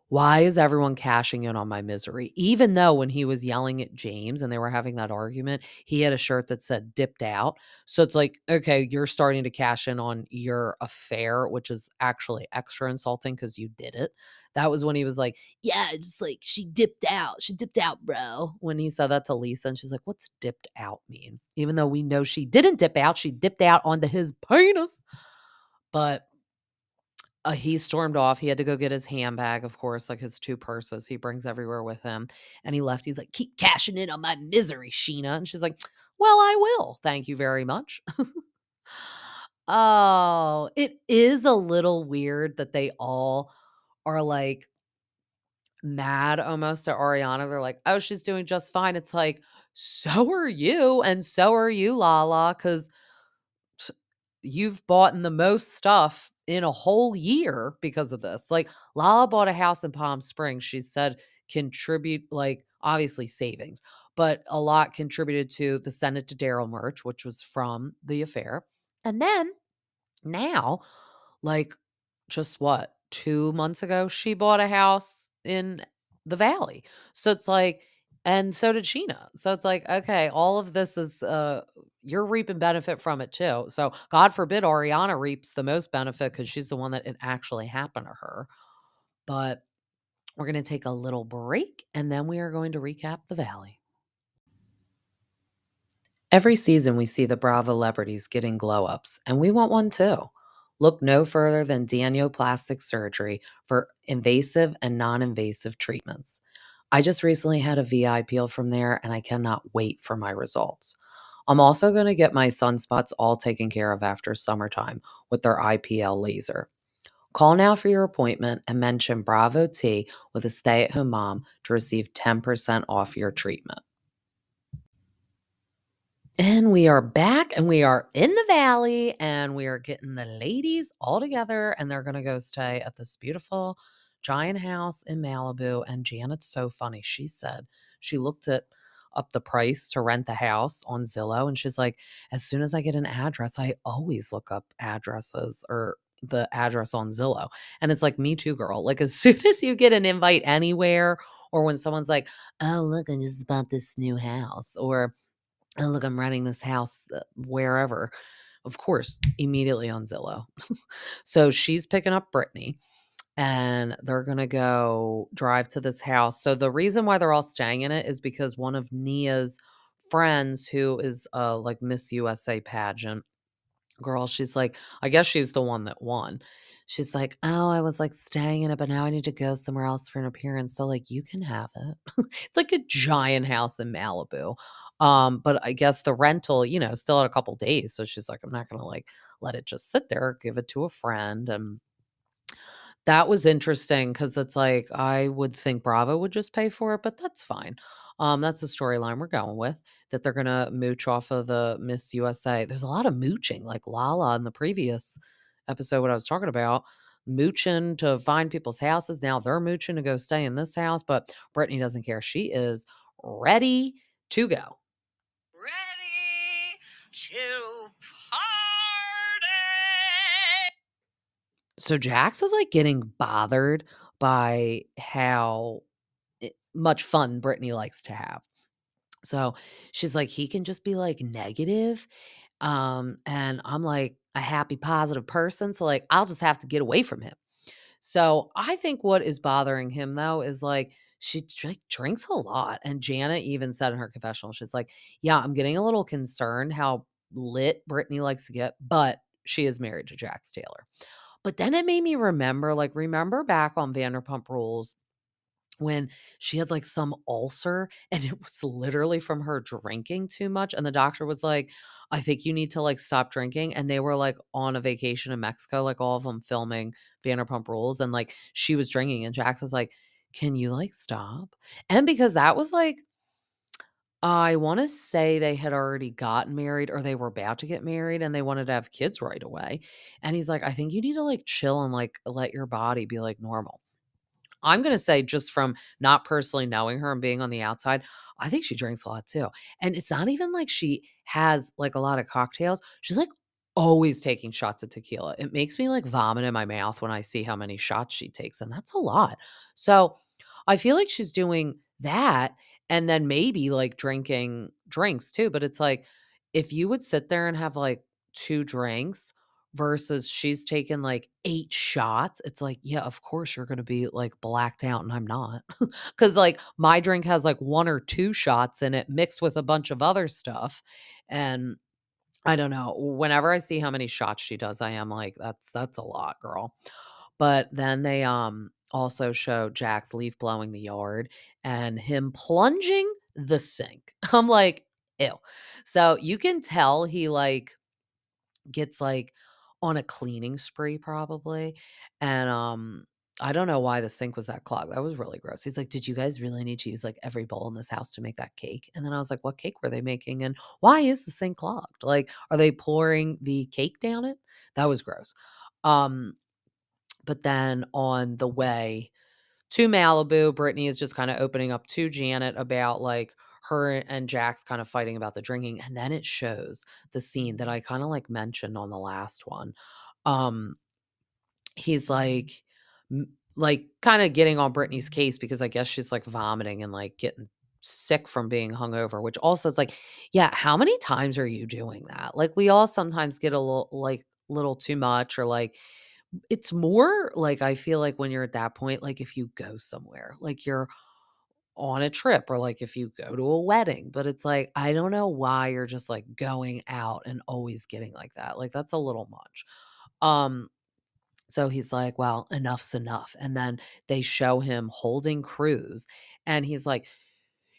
"Why is everyone cashing in on my misery?" Even though when he was yelling at James and they were having that argument, he had a shirt that said "dipped out." So it's like, okay, you're starting to cash in on your affair, which is actually extra insulting because you did it. That was when he was like, "Yeah, just like she dipped out. She dipped out, bro." When he said that to Lisa, and she's like, "What's dipped out mean?" Even though we know she didn't dip out, she dipped out onto his penis. But he stormed off. He had to go get his handbag, of course, like his 2 purses he brings everywhere with him, and he left. He's like, "Keep cashing in on my misery, Scheana." And she's like, "Well, I will. Thank you very much." Oh, it is a little weird that they all are, like, mad almost at Ariana. They're like, "Oh, she's doing just fine." It's like, "So are you, and so are you, LaLa, 'cause you've bought in the most stuff in a whole year because of this." Like, Lala bought a house in Palm Springs. She said contribute, like, obviously savings, but a lot contributed to the Send It to Daryl merch, which was from the affair. And then now, like, just what, 2 months ago, she bought a house in the Valley. So it's like, and so did Sheena. So it's like, okay, all of this is, you're reaping benefit from it too. So God forbid Ariana reaps the most benefit because she's the one that it actually happened to her. But we're going to take a little break and then we are going to recap the Valley. Every season, we see the Bravoleberties getting glow ups, and we want one too. Look no further than Danyo Plastic Surgery for invasive and non invasive treatments. I just recently had a VI peel from there, and I cannot wait for my results. I'm also going to get my sunspots all taken care of after summertime with their IPL laser. Call now for your appointment and mention Bravo T with a stay at home mom to receive 10% off your treatment. And we are back and we are in the valley and we are getting the ladies all together and they're going to go stay at this beautiful giant house in Malibu. And Janet's so funny. She said she looked at up the price to rent the house on Zillow and she's like, as soon as I get an address, I always look up addresses or the address on Zillow. And it's like, me too, girl. Like, as soon as you get an invite anywhere, or when someone's like, oh, look, I just bought this new house, or oh, look, I'm renting this house wherever. Of course, immediately on Zillow. So she's picking up Brittany and they're going to go drive to this house. So the reason why they're all staying in it is because one of Nia's friends, who is like Miss USA pageant girl, she's like, I guess she's the one that won. She's like, "Oh, I was like staying in it, but now I need to go somewhere else for an appearance. So like you can have it." It's like a giant house in Malibu. But I guess the rental, still had a couple days. So she's like, I'm not gonna like let it just sit there, give it to a friend. And that was interesting because it's like, I would think Bravo would just pay for it, but that's fine. That's the storyline we're going with, that they're gonna mooch off of the Miss USA. There's a lot of mooching, like LaLa in the previous episode, what I was talking about, mooching to find people's houses. Now they're mooching to go stay in this house, but Brittany doesn't care. She is ready to go. Ready to party. So Jax is like getting bothered by how much fun Brittany likes to have. So she's like, he can just be like negative. And I'm like a happy, positive person. So like, I'll just have to get away from him. So I think what is bothering him though is like drinks a lot. And Jana even said in her confessional, she's like, yeah, I'm getting a little concerned how lit Brittany likes to get, but she is married to Jax Taylor. But then it made me remember, like, remember back on Vanderpump Rules when she had like some ulcer and it was literally from her drinking too much. And the doctor was like, I think you need to like stop drinking. And they were like on a vacation in Mexico, like all of them filming Vanderpump Rules. And like she was drinking, and Jax was like, can you like stop? And because that was like, I want to say they had already gotten married or they were about to get married and they wanted to have kids right away. And he's like, I think you need to like chill and like let your body be like normal. I'm gonna say just from not personally knowing her and being on the outside, I think she drinks a lot too. And it's not even like she has like a lot of cocktails. She's like always taking shots of tequila. It makes me like vomit in my mouth when I see how many shots she takes, and that's a lot. So I feel like she's doing that and then maybe like drinking drinks too. But it's like if you would sit there and have like two drinks versus she's taken like 8 shots, it's like, yeah, of course you're gonna be, like, blacked out, and I'm not. Because like, my drink has, like, 1 or 2 shots in it mixed with a bunch of other stuff, and I don't know, whenever I see how many shots she does, I am like, "That's a lot, girl." But then they, also show Jax leaf blowing the yard and him plunging the sink. I'm like, "Ew." So, you can tell he, like, gets, like, on a cleaning spree probably, and, I don't know why the sink was that clogged. That was really gross. He's like, "Did you guys really need to use, like, every bowl in this house to make that cake?" And then I was like, "What cake were they making, and why is the sink clogged? Like, are they pouring the cake down it?" That was gross. Um, but then on the way to Malibu, Brittany is just kinda opening up to Janet about, like, her and Jax kind of fighting about the drinking, and then it shows the scene that I kinda, like, mentioned on the last one. Um, he's, like, kinda getting on Brittany's case because I guess she's, like, vomiting and, like, getting sick from being hungover, which also is like, yeah, how many times are you doing that? Like, we all sometimes get a little too much or, like, it's more like I feel like when you're at that point, like if you go somewhere, like you're on a trip or like if you go to a wedding, but it's like, I don't know why you're just like going out and always getting like that. Like that's a little much. Um, so he's like, well, enough's enough. And then they show him holding Cruz and he's like,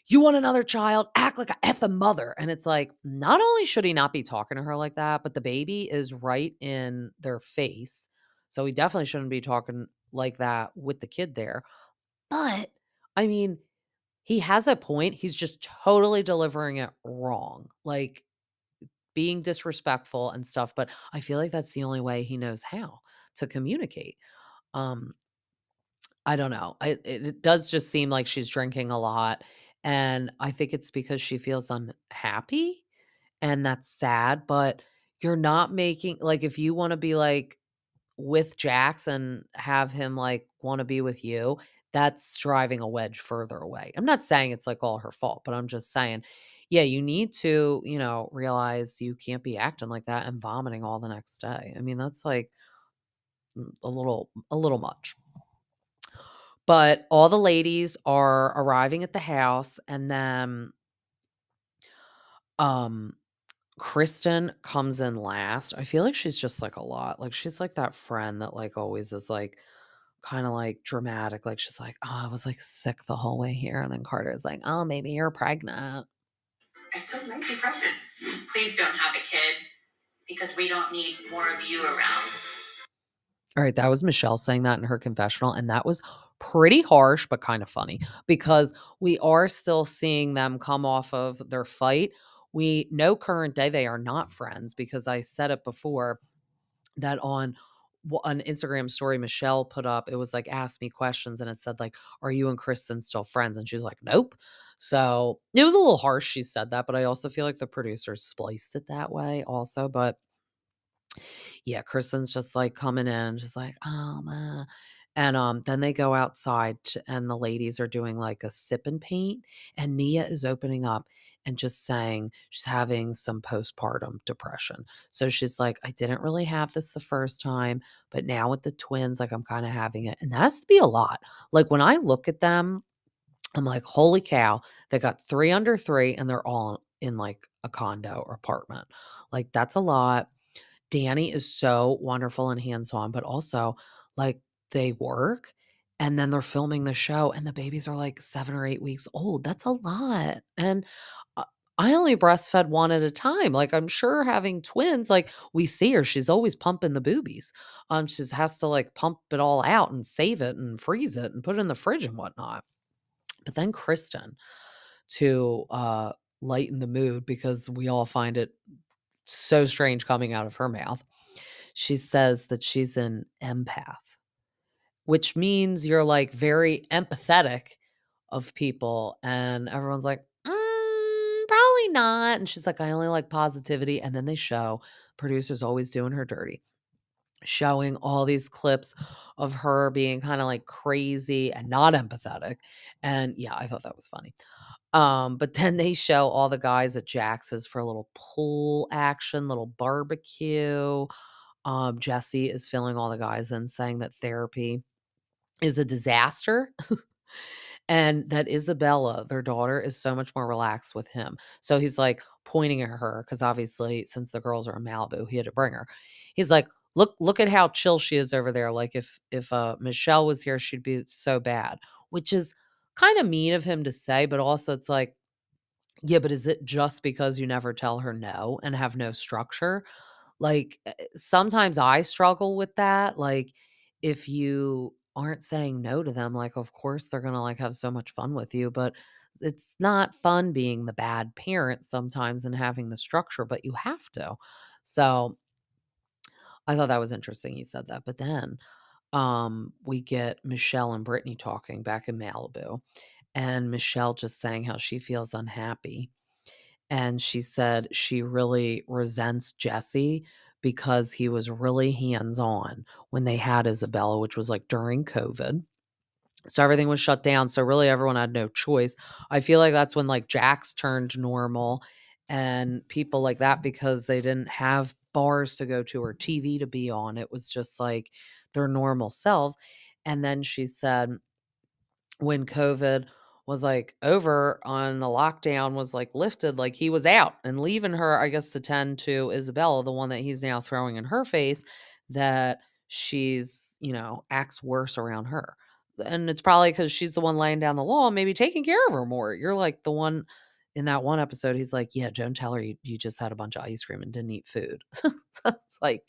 you want another child? Act like a effing mother. And it's like, not only should he not be talking to her like that, but the baby is right in their face. So he definitely shouldn't be talking like that with the kid there. But I mean, he has a point. He's just totally delivering it wrong, like being disrespectful and stuff. But I feel like that's the only way he knows how to communicate. Um, I don't know. It does just seem like she's drinking a lot, and I think it's because she feels unhappy, and that's sad, but you're not making like, if you wanna be, like, with Jax and have him, like, wanna be with you, that's driving a wedge further away. I'm not saying it's, like, all her fault, but I'm just saying, yeah, you need to, realize you can't be acting like that and vomiting all the next day. I mean, that's, like, a little much. But all the ladies are arriving at the house, and then, um, Kristen comes in last. I feel like she's just, like, a lot. Like, she's, like, that friend that, like, always is, like, kinda, like, dramatic. Like, she's like, "Oh, I was, like, sick the whole way here," and then Carter is like, "Oh, maybe you're pregnant." I still might be pregnant. Please don't have a kid because we don't need more of you around. Alright, that was Michelle saying that in her confessional, and that was pretty harsh, but kinda funny because we are still seeing them come off of their fight. We know current day they are not friends because I said it before that on an Instagram story Michelle put up, it was like, "Ask me questions," and it said like, "Are you and Kristen still friends?" And she's like, "Nope." So, it was a little harsh she said that, but I also feel like the producers spliced it that way also, but yeah, Kristen's just, like, coming in, just like, "Oh, ma," And, then they go outside and the ladies are doing like a sip and paint, and Nia is opening up and just saying she's having some postpartum depression. So she's like, I didn't really have this the first time, but now with the twins, like I'm kind of having it. And that has to be a lot. Like when I look at them, I'm like, holy cow, they got three under three and they're all in like a condo or apartment. Like that's a lot. Danny is so wonderful and hands-on, but also, like, they work and then they're filming the show and the babies are, like, 7 or 8 weeks old. That's a lot, and, uh, I only breastfed 1 at a time. Like, I'm sure having twins, like, we see her, she's always pumping the boobies. She has to, like, pump it all out and save it and freeze it and put it in the fridge and whatnot. But then Kristen, to, lighten the mood because we all find it so strange coming out of her mouth, she says that she's an empath, which means you're, like, very empathetic of people, and everyone's like, probably not," and she's like, "I only like positivity," and then they show producers always doing her dirty, showing all these clips of her being kinda, like, crazy and not empathetic, and, yeah, I thought that was funny. But then they show all the guys at Jax's for a little pool action, little barbecue. Jesse is filling all the guys in, saying that therapy is a disaster and that Isabella, their daughter, is so much more relaxed with him. So he's like pointing at her because obviously, since the girls are in Malibu, he had to bring her. He's like, look at how chill she is over there. Like if Michelle was here, she'd be so bad, which is kind of mean of him to say, but also it's like, yeah, but is it just because you never tell her no and have no structure? Like, sometimes I struggle with that, like, if you aren't saying no to them, like, of course, they're gonna, like, have so much fun with you, but it's not fun being the bad parent sometimes and having the structure, but you have to. So, I thought that was interesting he said that, but then, we get Michelle and Brittany talking back in Malibu, and Michelle just saying how she feels unhappy. And she said she really resents Jesse because he was really hands-on when they had Isabella, which was, like, during COVID. So everything was shut down, so really everyone had no choice. I feel like that's when, like, Jax turned normal and people like that because they didn't have bars to go to or TV to be on. It was just, like, their normal selves. And then she said when COVID was, like, over on the lockdown was, like, lifted, like, he was out and leaving her, I guess, to tend to Isabella, the one that he's now throwing in her face, that she's, acts worse around her. And it's probably because she's the one laying down the law, maybe taking care of her more. You're, like, the one in that one episode, he's like, "Yeah, don't tell her you just had a bunch of ice cream and didn't eat food." So it's like,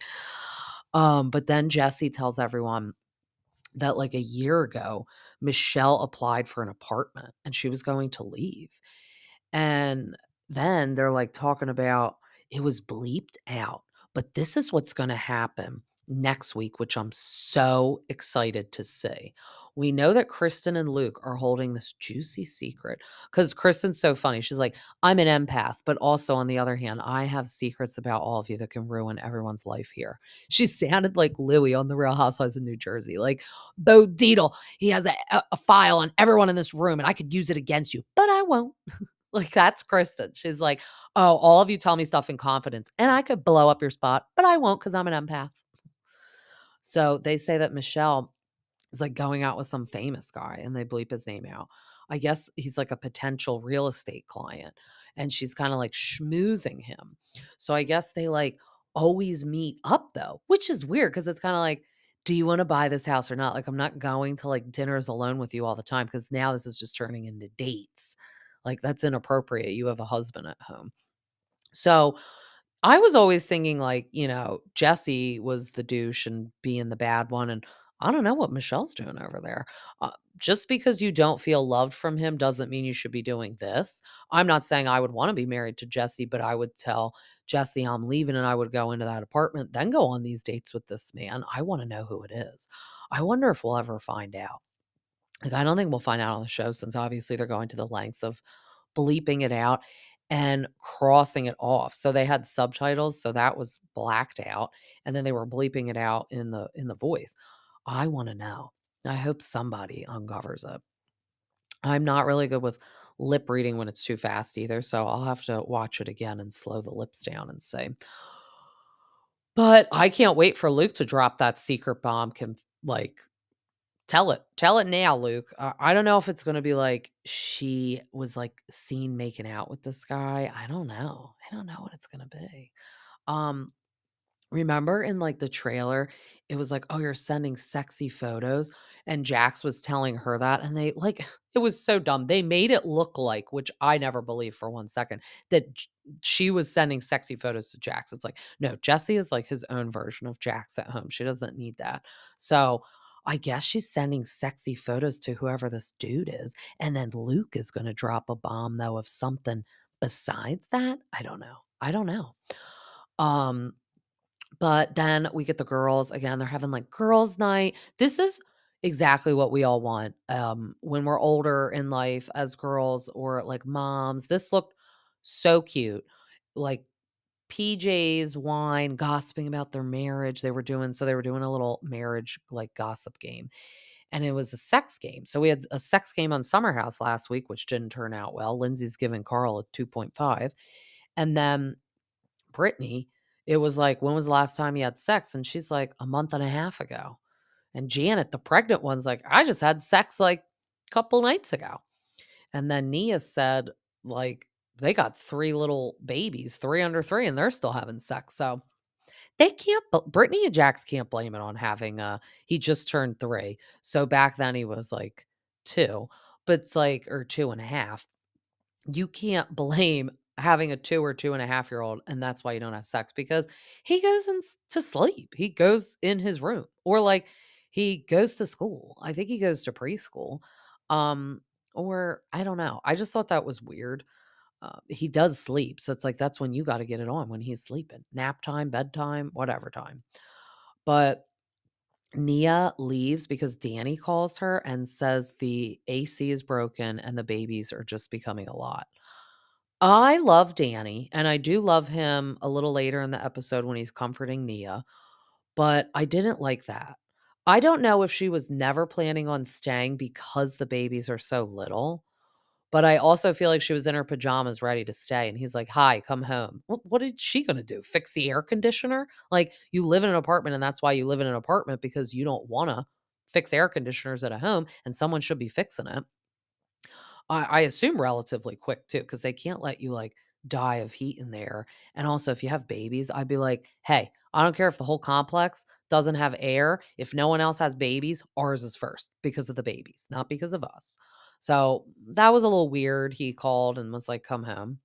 but then Jesse tells everyone that like a year ago, Michelle applied for an apartment and she was going to leave. And then they're like talking about it was bleeped out. But this is what's going to happen next week, which I'm so excited to see. We know that Kristen and Luke are holding this juicy secret because Kristen's so funny. She's like, I'm an empath, but also on the other hand, I have secrets about all of you that can ruin everyone's life here. She sounded like Louie on the Real Housewives of New Jersey. Like, Bo Deedle, he has a file on everyone in this room and I could use it against you, but I won't. Like, that's Kristen. She's like, "Oh, all of you tell me stuff in confidence, and I could blow up your spot, but I won't because 'cause I'm an empath." So, they say that Michelle is, like, going out with some famous guy, and they bleep his name out. I guess he's, like, a potential real estate client, and she's kinda, like, schmoozing him. So, I guess they, like, always meet up, though, which is weird because it's kinda like, "Do you wanna buy this house or not?" Like, I'm not going to, like, dinners alone with you all the time because now this is just turning into dates. Like, that's inappropriate. You have a husband at home. So, I was always thinking like, Jesse was the douche and being the bad one, and I don't know what Michelle's doing over there. Just because you don't feel loved from him doesn't mean you should be doing this. I'm not saying I would wanna be married to Jesse, but I would tell Jesse I'm leaving, and I would go into that apartment, then go on these dates with this man. I wanna know who it is. I wonder if we'll ever find out. Like, I don't think we'll find out on the show since obviously they're going to the lengths of bleeping it out and crossing it off. So they had subtitles, so that was blacked out, and then they were bleeping it out in the voice. I wanna know. I hope somebody uncovers it. I'm not really good with lip reading when it's too fast either, so I'll have to watch it again and slow the lips down and see. But I can't wait for Luke to drop that secret bomb. Like, tell it now, Luke. I don't know if it's gonna be like she was like seen making out with this guy. I don't know what it's gonna be. Um, Remember in, like, the trailer, it was like, "Oh, you're sending sexy photos," and Jax was telling her that, and they like it was so dumb. They made it look like, which I never believed for 1 second, that she was sending sexy photos to Jax. It's like, no, Jesse is like his own version of Jax at home. She doesn't need that. So, I guess she's sending sexy photos to whoever this dude is, and then Luke is gonna drop a bomb, though, of something besides that? I don't know. I don't know. Um but then we get the girls again, they're having like girls' night. This is exactly what we all want when we're older in life as girls or like moms. This looked so cute. Like PJs, wine, gossiping about their marriage. They were doing a little marriage like gossip game. And it was a sex game. So we had a sex game on Summer House last week, which didn't turn out well. Lindsay's giving Carl a 2.5. And then Brittany, it was like, "When was the last time you had sex?" And she's like, "A month and a half ago." And Janet, the pregnant one's like, "I just had sex like a couple nights ago." And then Nia said, like, they got 3 little babies, 3 under 3, and they're still having sex. So they can't, Brittany and Jax can't blame it on having, he just turned 3. So back then he was like 2, but it's like, or 2 and a half. You can't blame having a 2 or 2.5-year-old, and that's why you don't have sex because he goes to sleep. He goes in his room or, like, he goes to school. I think he goes to preschool, um, or I don't know. I just thought that was weird. He does sleep, so it's like that's when you gotta get it on when he's sleeping. Nap time, bedtime, whatever time. But Nia leaves because Danny calls her and says the AC is broken and the babies are just becoming a lot. I love Danny, and I do love him a little later in the episode when he's comforting Nia, but I didn't like that. I don't know if she was never planning on staying because the babies are so little, but I also feel like she was in her pajamas ready to stay, and he's like, "Hi, come home." What is she gonna do? Fix the air conditioner? Like, you live in an apartment, and that's why you live in an apartment because you don't wanna fix air conditioners at a home, and someone should be fixing it. I assume relatively quick too, because they can't let you, like, die of heat in there, and also, if you have babies, I'd be like, "Hey, I don't care if the whole complex doesn't have air, if no one else has babies, ours is first because of the babies, not because of us." So, that was a little weird. He called and was like, "Come home."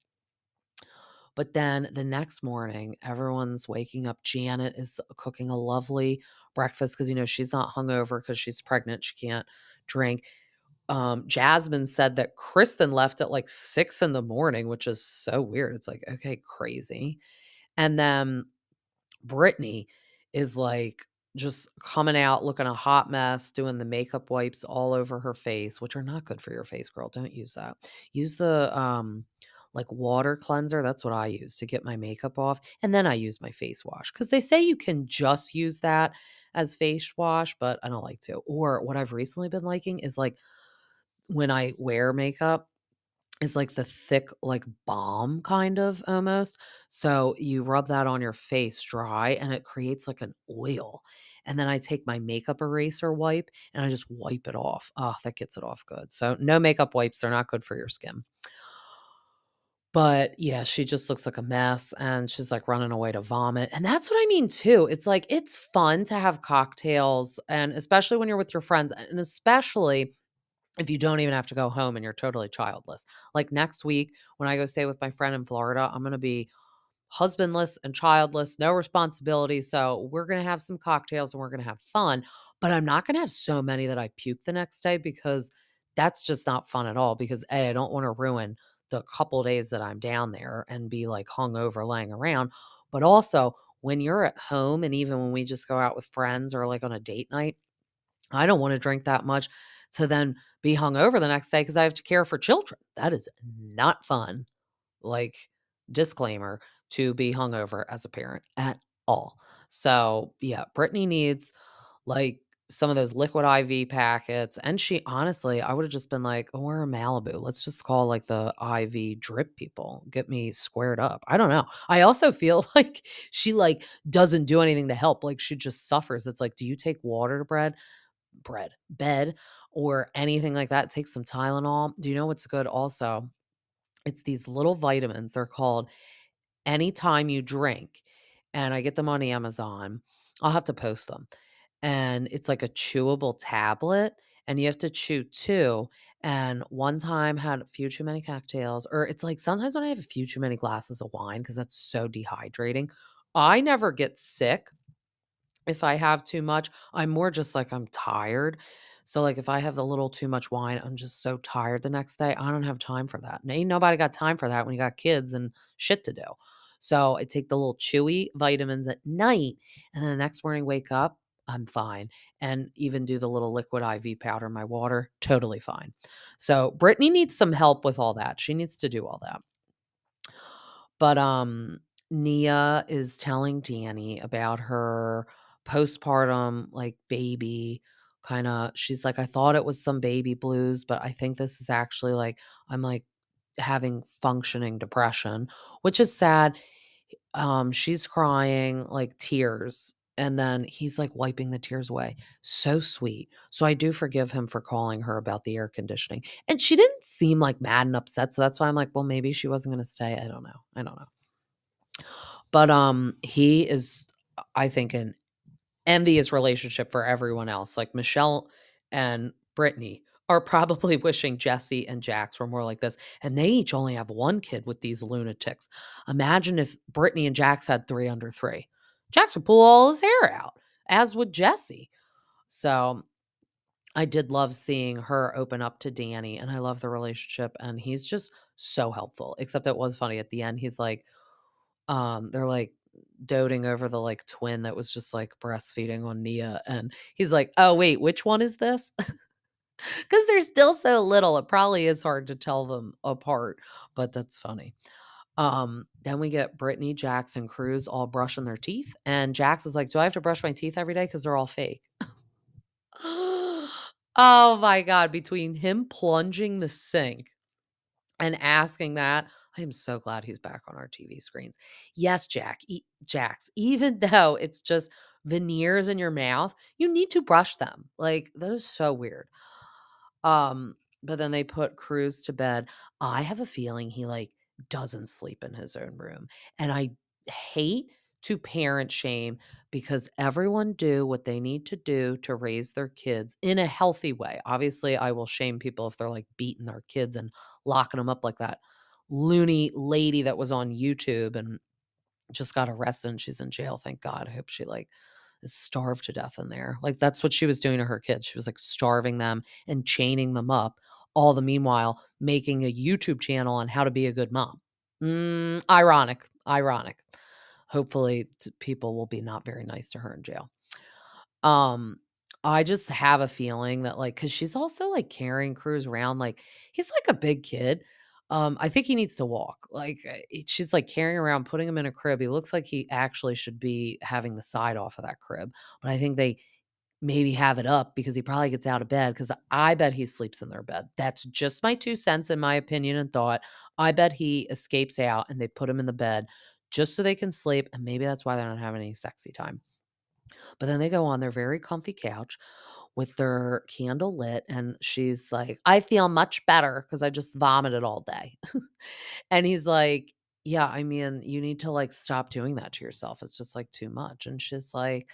But then the next morning, everyone's waking up. Janet is cooking a lovely breakfast because, she's not hungover because she's pregnant, she can't drink. Jasmine said that Kristen left at like 6 in the morning, which is so weird. It's like, okay, crazy. And then Brittany is like just coming out looking a hot mess, doing the makeup wipes all over her face, which are not good for your face, girl. Don't use that. Use the like water cleanser. That's what I use to get my makeup off. And then I use my face wash because they say you can just use that as face wash, but I don't like to. Or what I've recently been liking is like when I wear makeup is like the thick, like balm kind of almost. So you rub that on your face dry and it creates like an oil. And then I take my makeup eraser wipe and I just wipe it off. Oh, that gets it off good. So no makeup wipes, they're not good for your skin. But yeah, she just looks like a mess and she's like running away to vomit. And that's what I mean too. It's like it's fun to have cocktails and especially when you're with your friends and especially if you don't even have to go home and you're totally childless. Like next week, when I go stay with my friend in Florida, I'm going to be husbandless and childless, no responsibility. So we're going to have some cocktails and we're going to have fun. But I'm not going to have so many that I puke the next day because that's just not fun at all. Because A, I don't want to ruin the couple days that I'm down there and be like hungover laying around. But also, when you're at home and even when we just go out with friends or like on a date night, I don't wanna drink that much to then be hungover the next day because I have to care for children. That is not fun. Like, disclaimer, to be hungover as a parent at all. So, yeah, Brittany needs, like some of those liquid IV packets, and she honestly, I would've just been like, "Oh, we're in Malibu. Let's just call, like, the IV drip people. Get me squared up." I don't know. I also feel like she, like, doesn't do anything to help, like, she just suffers. It's like, "Do you take water to bed, or anything like that? Take some Tylenol." Do you know what's good also? It's these little vitamins. They're called Anytime You Drink, and I get them on Amazon. I'll have to post them. And it's like a chewable tablet, and you have to chew 2, and one time had a few too many cocktails, or it's like sometimes when I have a few too many glasses of wine, because that's so dehydrating, I never get sick if I have too much. I'm more just like I'm tired. So, like, if I have a little too much wine, I'm just so tired the next day. I don't have time for that. And ain't nobody got time for that when you got kids and shit to do. So, I take the little chewy vitamins at night, and then the next morning, wake up, I'm fine. And even do the little liquid IV powder in my water, totally fine. So, Brittany needs some help with all that. She needs to do all that. But, Nia is telling Danny about her postpartum, like, baby, kinda she's like, "I thought it was some baby blues, but I think this is actually, like, I'm, like, having functioning depression," which is sad. She's crying, like, tears, and then he's, like, wiping the tears away. So sweet. So I do forgive him for calling her about the air conditioning, and she didn't seem, like, mad and upset, so that's why I'm like, "Well, maybe she wasn't gonna stay." I don't know. I don't know. But, he is, I think, an envious relationship for everyone else. Like, Michelle and Brittany are probably wishing Jesse and Jax were more like this, and they each only have 1 kid with these lunatics. Imagine if Brittany and Jax had 3 under 3. Jax would pull all his hair out, as would Jesse. So, I did love seeing her open up to Danny, and I love the relationship, and he's just so helpful, except it was funny at the end, he's like, they're, like, doting over the, like, twin that was just, like, breastfeeding on Nia, and he's like, "Oh, wait, which one is this?" Because 'Cause they're still so little, it probably is hard to tell them apart, but that's funny. Then we get Brittany, Jax, and Cruz all brushing their teeth, and Jax is like, "Do I have to brush my teeth every day? Because 'Cause they're all fake." Oh my god, between him plunging the sink and asking that, I am so glad he's back on our TV screens. Yes, Jax, even though it's just veneers in your mouth, you need to brush them. Like, that is so weird. But then they put Cruz to bed. I have a feeling he, like, doesn't sleep in his own room, and I hate to parent shame because everyone do what they need to do to raise their kids in a healthy way. Obviously, I will shame people if they're, like, beating their kids and locking them up like that loony lady that was on YouTube and just got arrested and she's in jail, thank God. I hope she, like, is starved to death in there. Like, that's what she was doing to her kids. She was, like, starving them and chaining them up, all the meanwhile making a YouTube channel on how to be a good mom. Ironic, ironic. Hopefully, people will be not very nice to her in jail. Um, I just have a feeling that, like, because she's also, like, carrying Cruz around, like, he's like a big kid. I think he needs to walk. Like, she's, like, carrying around, putting him in a crib. He looks like he actually should be having the side off of that crib, but I think they maybe have it up because he probably gets out of bed. Because I bet he sleeps in their bed. That's just my 2 cents in my opinion and thought. I bet he escapes out and they put him in the bed just so they can sleep, and maybe that's why they're not having any sexy time. But then they go on their very comfy couch with their candle lit, and she's like, "I feel much better because I just vomited all day." And he's like, "Yeah, I mean, you need to, like, stop doing that to yourself. It's just, like, too much." And she's like,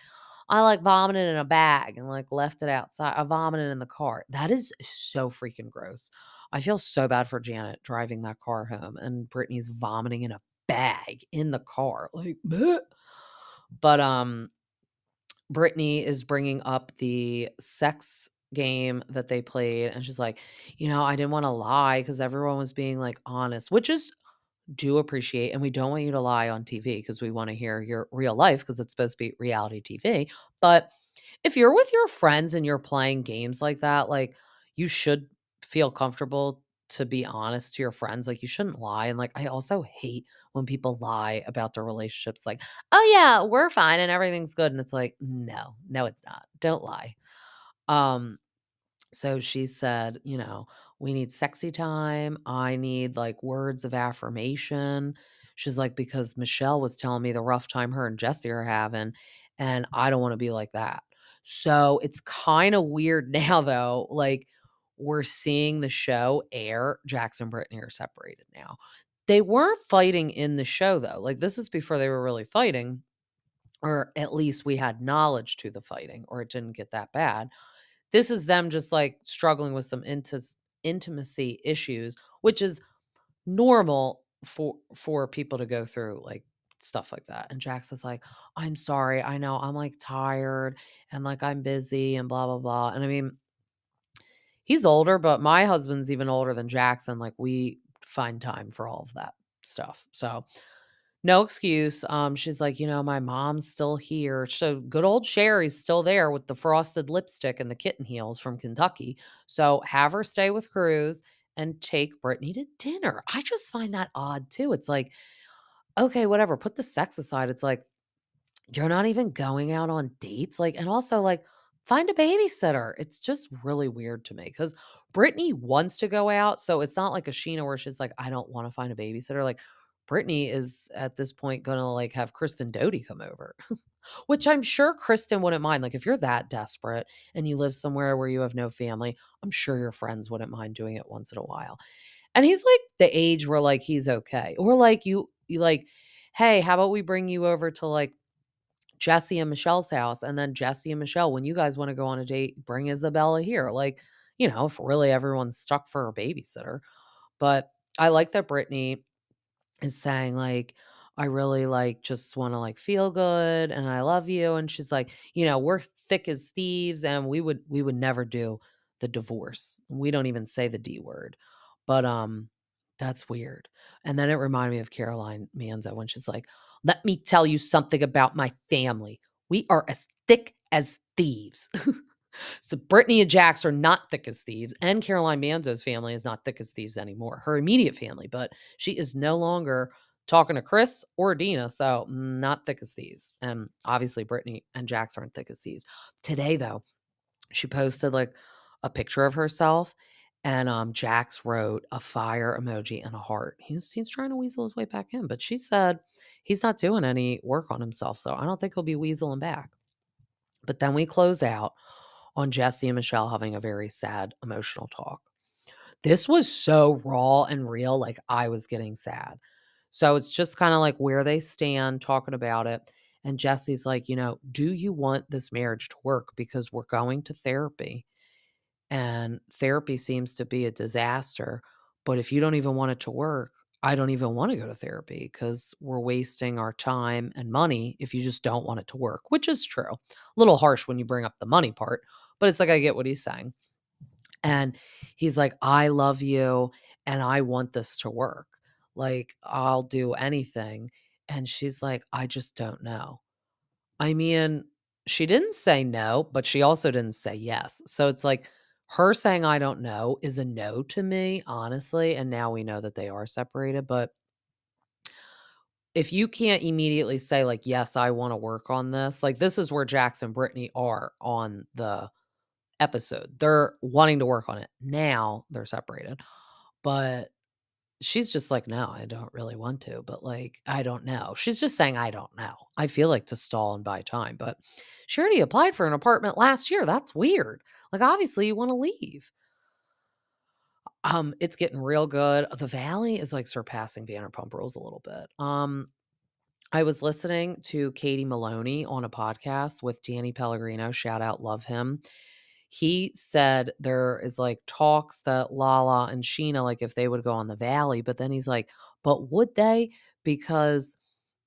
"I, like, vomited in a bag and, like, left it outside. I vomited in the car." That is so freaking gross. I feel so bad for Janet driving that car home, and Brittany's vomiting in a bag in the car, like, "Bleh." But, Brittany is bringing up the sex game that they played, and she's like, I didn't wanna lie lie because everyone was being, like, honest," which is do appreciate, and we don't want you to lie on TV because we wanna hear your real life because it's supposed to be reality TV, but if you're with your friends and you're playing games like that, like, you should feel comfortable to be honest to your friends, like, you shouldn't lie, and, like, I also hate when people lie about their relationships, like, "Oh, yeah, we're fine and everything's good," and it's like, "No, no, it's not. Don't lie." Um, so she said, "We need sexy time. I need, like, words of affirmation." She's like, "Because Michelle was telling me the rough time her and Jesse are having, and I don't wanna be like that." So, it's kinda weird now, though, like, we're seeing the show air. Jax and Brittany are separated now. They weren't fighting in the show, though. Like, this is before they were really fighting, or at least we had knowledge to the fighting, or it didn't get that bad. This is them just, like, struggling with some intimacy issues, which is normal for people to go through, like, stuff like that, and Jax is like, "I'm sorry, I know, I'm, like, tired, and, like, I'm busy, and blah, blah, blah," and I mean, he's older, but my husband's even older than Jackson, like, we find time for all of that stuff, so no excuse. She's like, "My mom's still here." So good old Sherry's still there with the frosted lipstick and the kitten heels from Kentucky. So have her stay with Cruz and take Brittany to dinner. I just find that odd too. It's like, okay, whatever. Put the sex aside. It's like, you're not even going out on dates, like, and also, like, find a babysitter. It's just really weird to me because Brittany wants to go out, so it's not like a Scheana where she's like, "I don't wanna find a babysitter," like, Brittany is at this point gonna, like, have Kristen Doty come over, which I'm sure Kristen wouldn't mind, like, if you're that desperate and you live somewhere where you have no family, I'm sure your friends wouldn't mind doing it once in a while, and he's, like, the age where, like, he's okay, or, like, you like, "Hey, how about we bring you over to, like, Jesse and Michelle's house, and then Jesse and Michelle, when you guys wanna go on a date, bring Isabella here." Like, if really everyone's stuck for a babysitter. But I like that Brittany is saying, like, "I really, like, just wanna, like, feel good, and I love you," and she's like, "We're thick as thieves, and we would never do the divorce." We don't even say the D word. But, that's weird. And then it reminded me of Caroline Manzo when she's like, "Let me tell you something about my family. We are as thick as thieves." So Brittany and Jax are not thick as thieves, and Caroline Manzo's family is not thick as thieves anymore, her immediate family, but she is no longer talking to Chris or Dina, so not thick as thieves. And obviously Brittany and Jax aren't thick as thieves. Today, though, she posted, like, a picture of herself, and, Jax wrote a fire emoji and a heart. He's trying to weasel his way back in, but she said he's not doing any work on himself, so I don't think he'll be weaseling back. But then we close out on Jesse and Michelle having a very sad emotional talk. This was so raw and real, like, I was getting sad. So it's just kinda like where they stand, talking about it, and Jesse's like, "Do you want this marriage to work? Because we're going to therapy, and therapy seems to be a disaster, but if you don't even want it to work, I don't even wanna go to therapy because 'cause we're wasting our time and money if you just don't want it to work," which is true. A little harsh when you bring up the money part, but it's like I get what he's saying. And he's like, "I love you, and I want this to work. Like, I'll do anything." And she's like, "I just don't know." I mean, she didn't say no, but she also didn't say yes. So it's like her saying, "I don't know," is a no to me, honestly. And now we know that they are separated. But if you can't immediately say, like, "Yes, I want to work on this," like, this is where Jax and Brittany are on the episode. They're wanting to work on it. Now they're separated. But she's just like, "No, I don't really want to," but, like, I don't know. She's just saying, "I don't know." I feel like to stall and buy time, but she already applied for an apartment last year. That's weird. Like, obviously, you wanna leave. It's getting real good. The Valley is, like, surpassing Vanderpump Rules a little bit. I was listening to Katie Maloney on a podcast with Danny Pellegrino, shout out, love him. He said there is, like, talks that LaLa and Scheana, like, if they would go on the Valley, but then he's like, "But would they? Because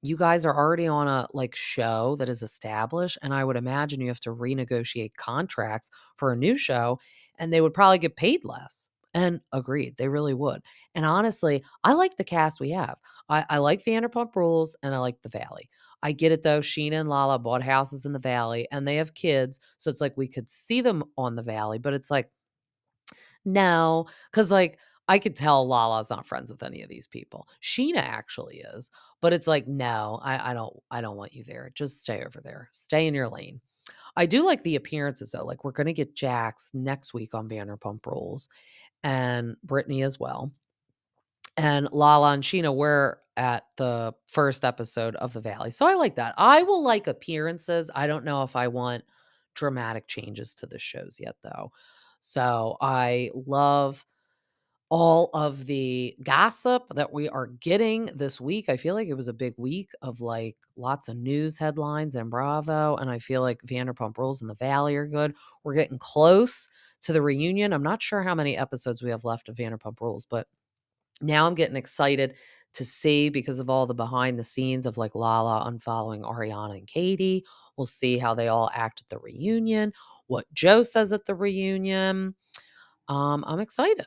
you guys are already on a, like, show that is established, and I would imagine you have to renegotiate contracts for a new show, and they would probably get paid less." And agreed, they really would. And honestly, I like the cast we have. I like Vanderpump Rules, and I like the Valley. I get it though, Scheana and LaLa bought houses in the Valley, and they have kids, so it's like we could see them on the Valley, but it's like, no, because like, I could tell Lala's not friends with any of these people. Scheana actually is, but it's like, no, I don't want you there. Just stay over there. Stay in your lane. I do like the appearances though. Like we're gonna get Jax next week on Vanderpump Rules and Brittany as well. And LaLa and Scheana were at the first episode of The Valley. So I like that. I will like appearances. I don't know if I want dramatic changes to the shows yet though. So I love all of the gossip that we are getting this week. I feel like it was a big week of like lots of news headlines and Bravo. And I feel like Vanderpump Rules and The Valley are good. We're getting close to the reunion. I'm not sure how many episodes we have left of Vanderpump Rules, but now I'm getting excited to see because of all the behind the scenes of like LaLa unfollowing Ariana and Katie. We'll see how they all act at the reunion, what Joe says at the reunion. I'm excited.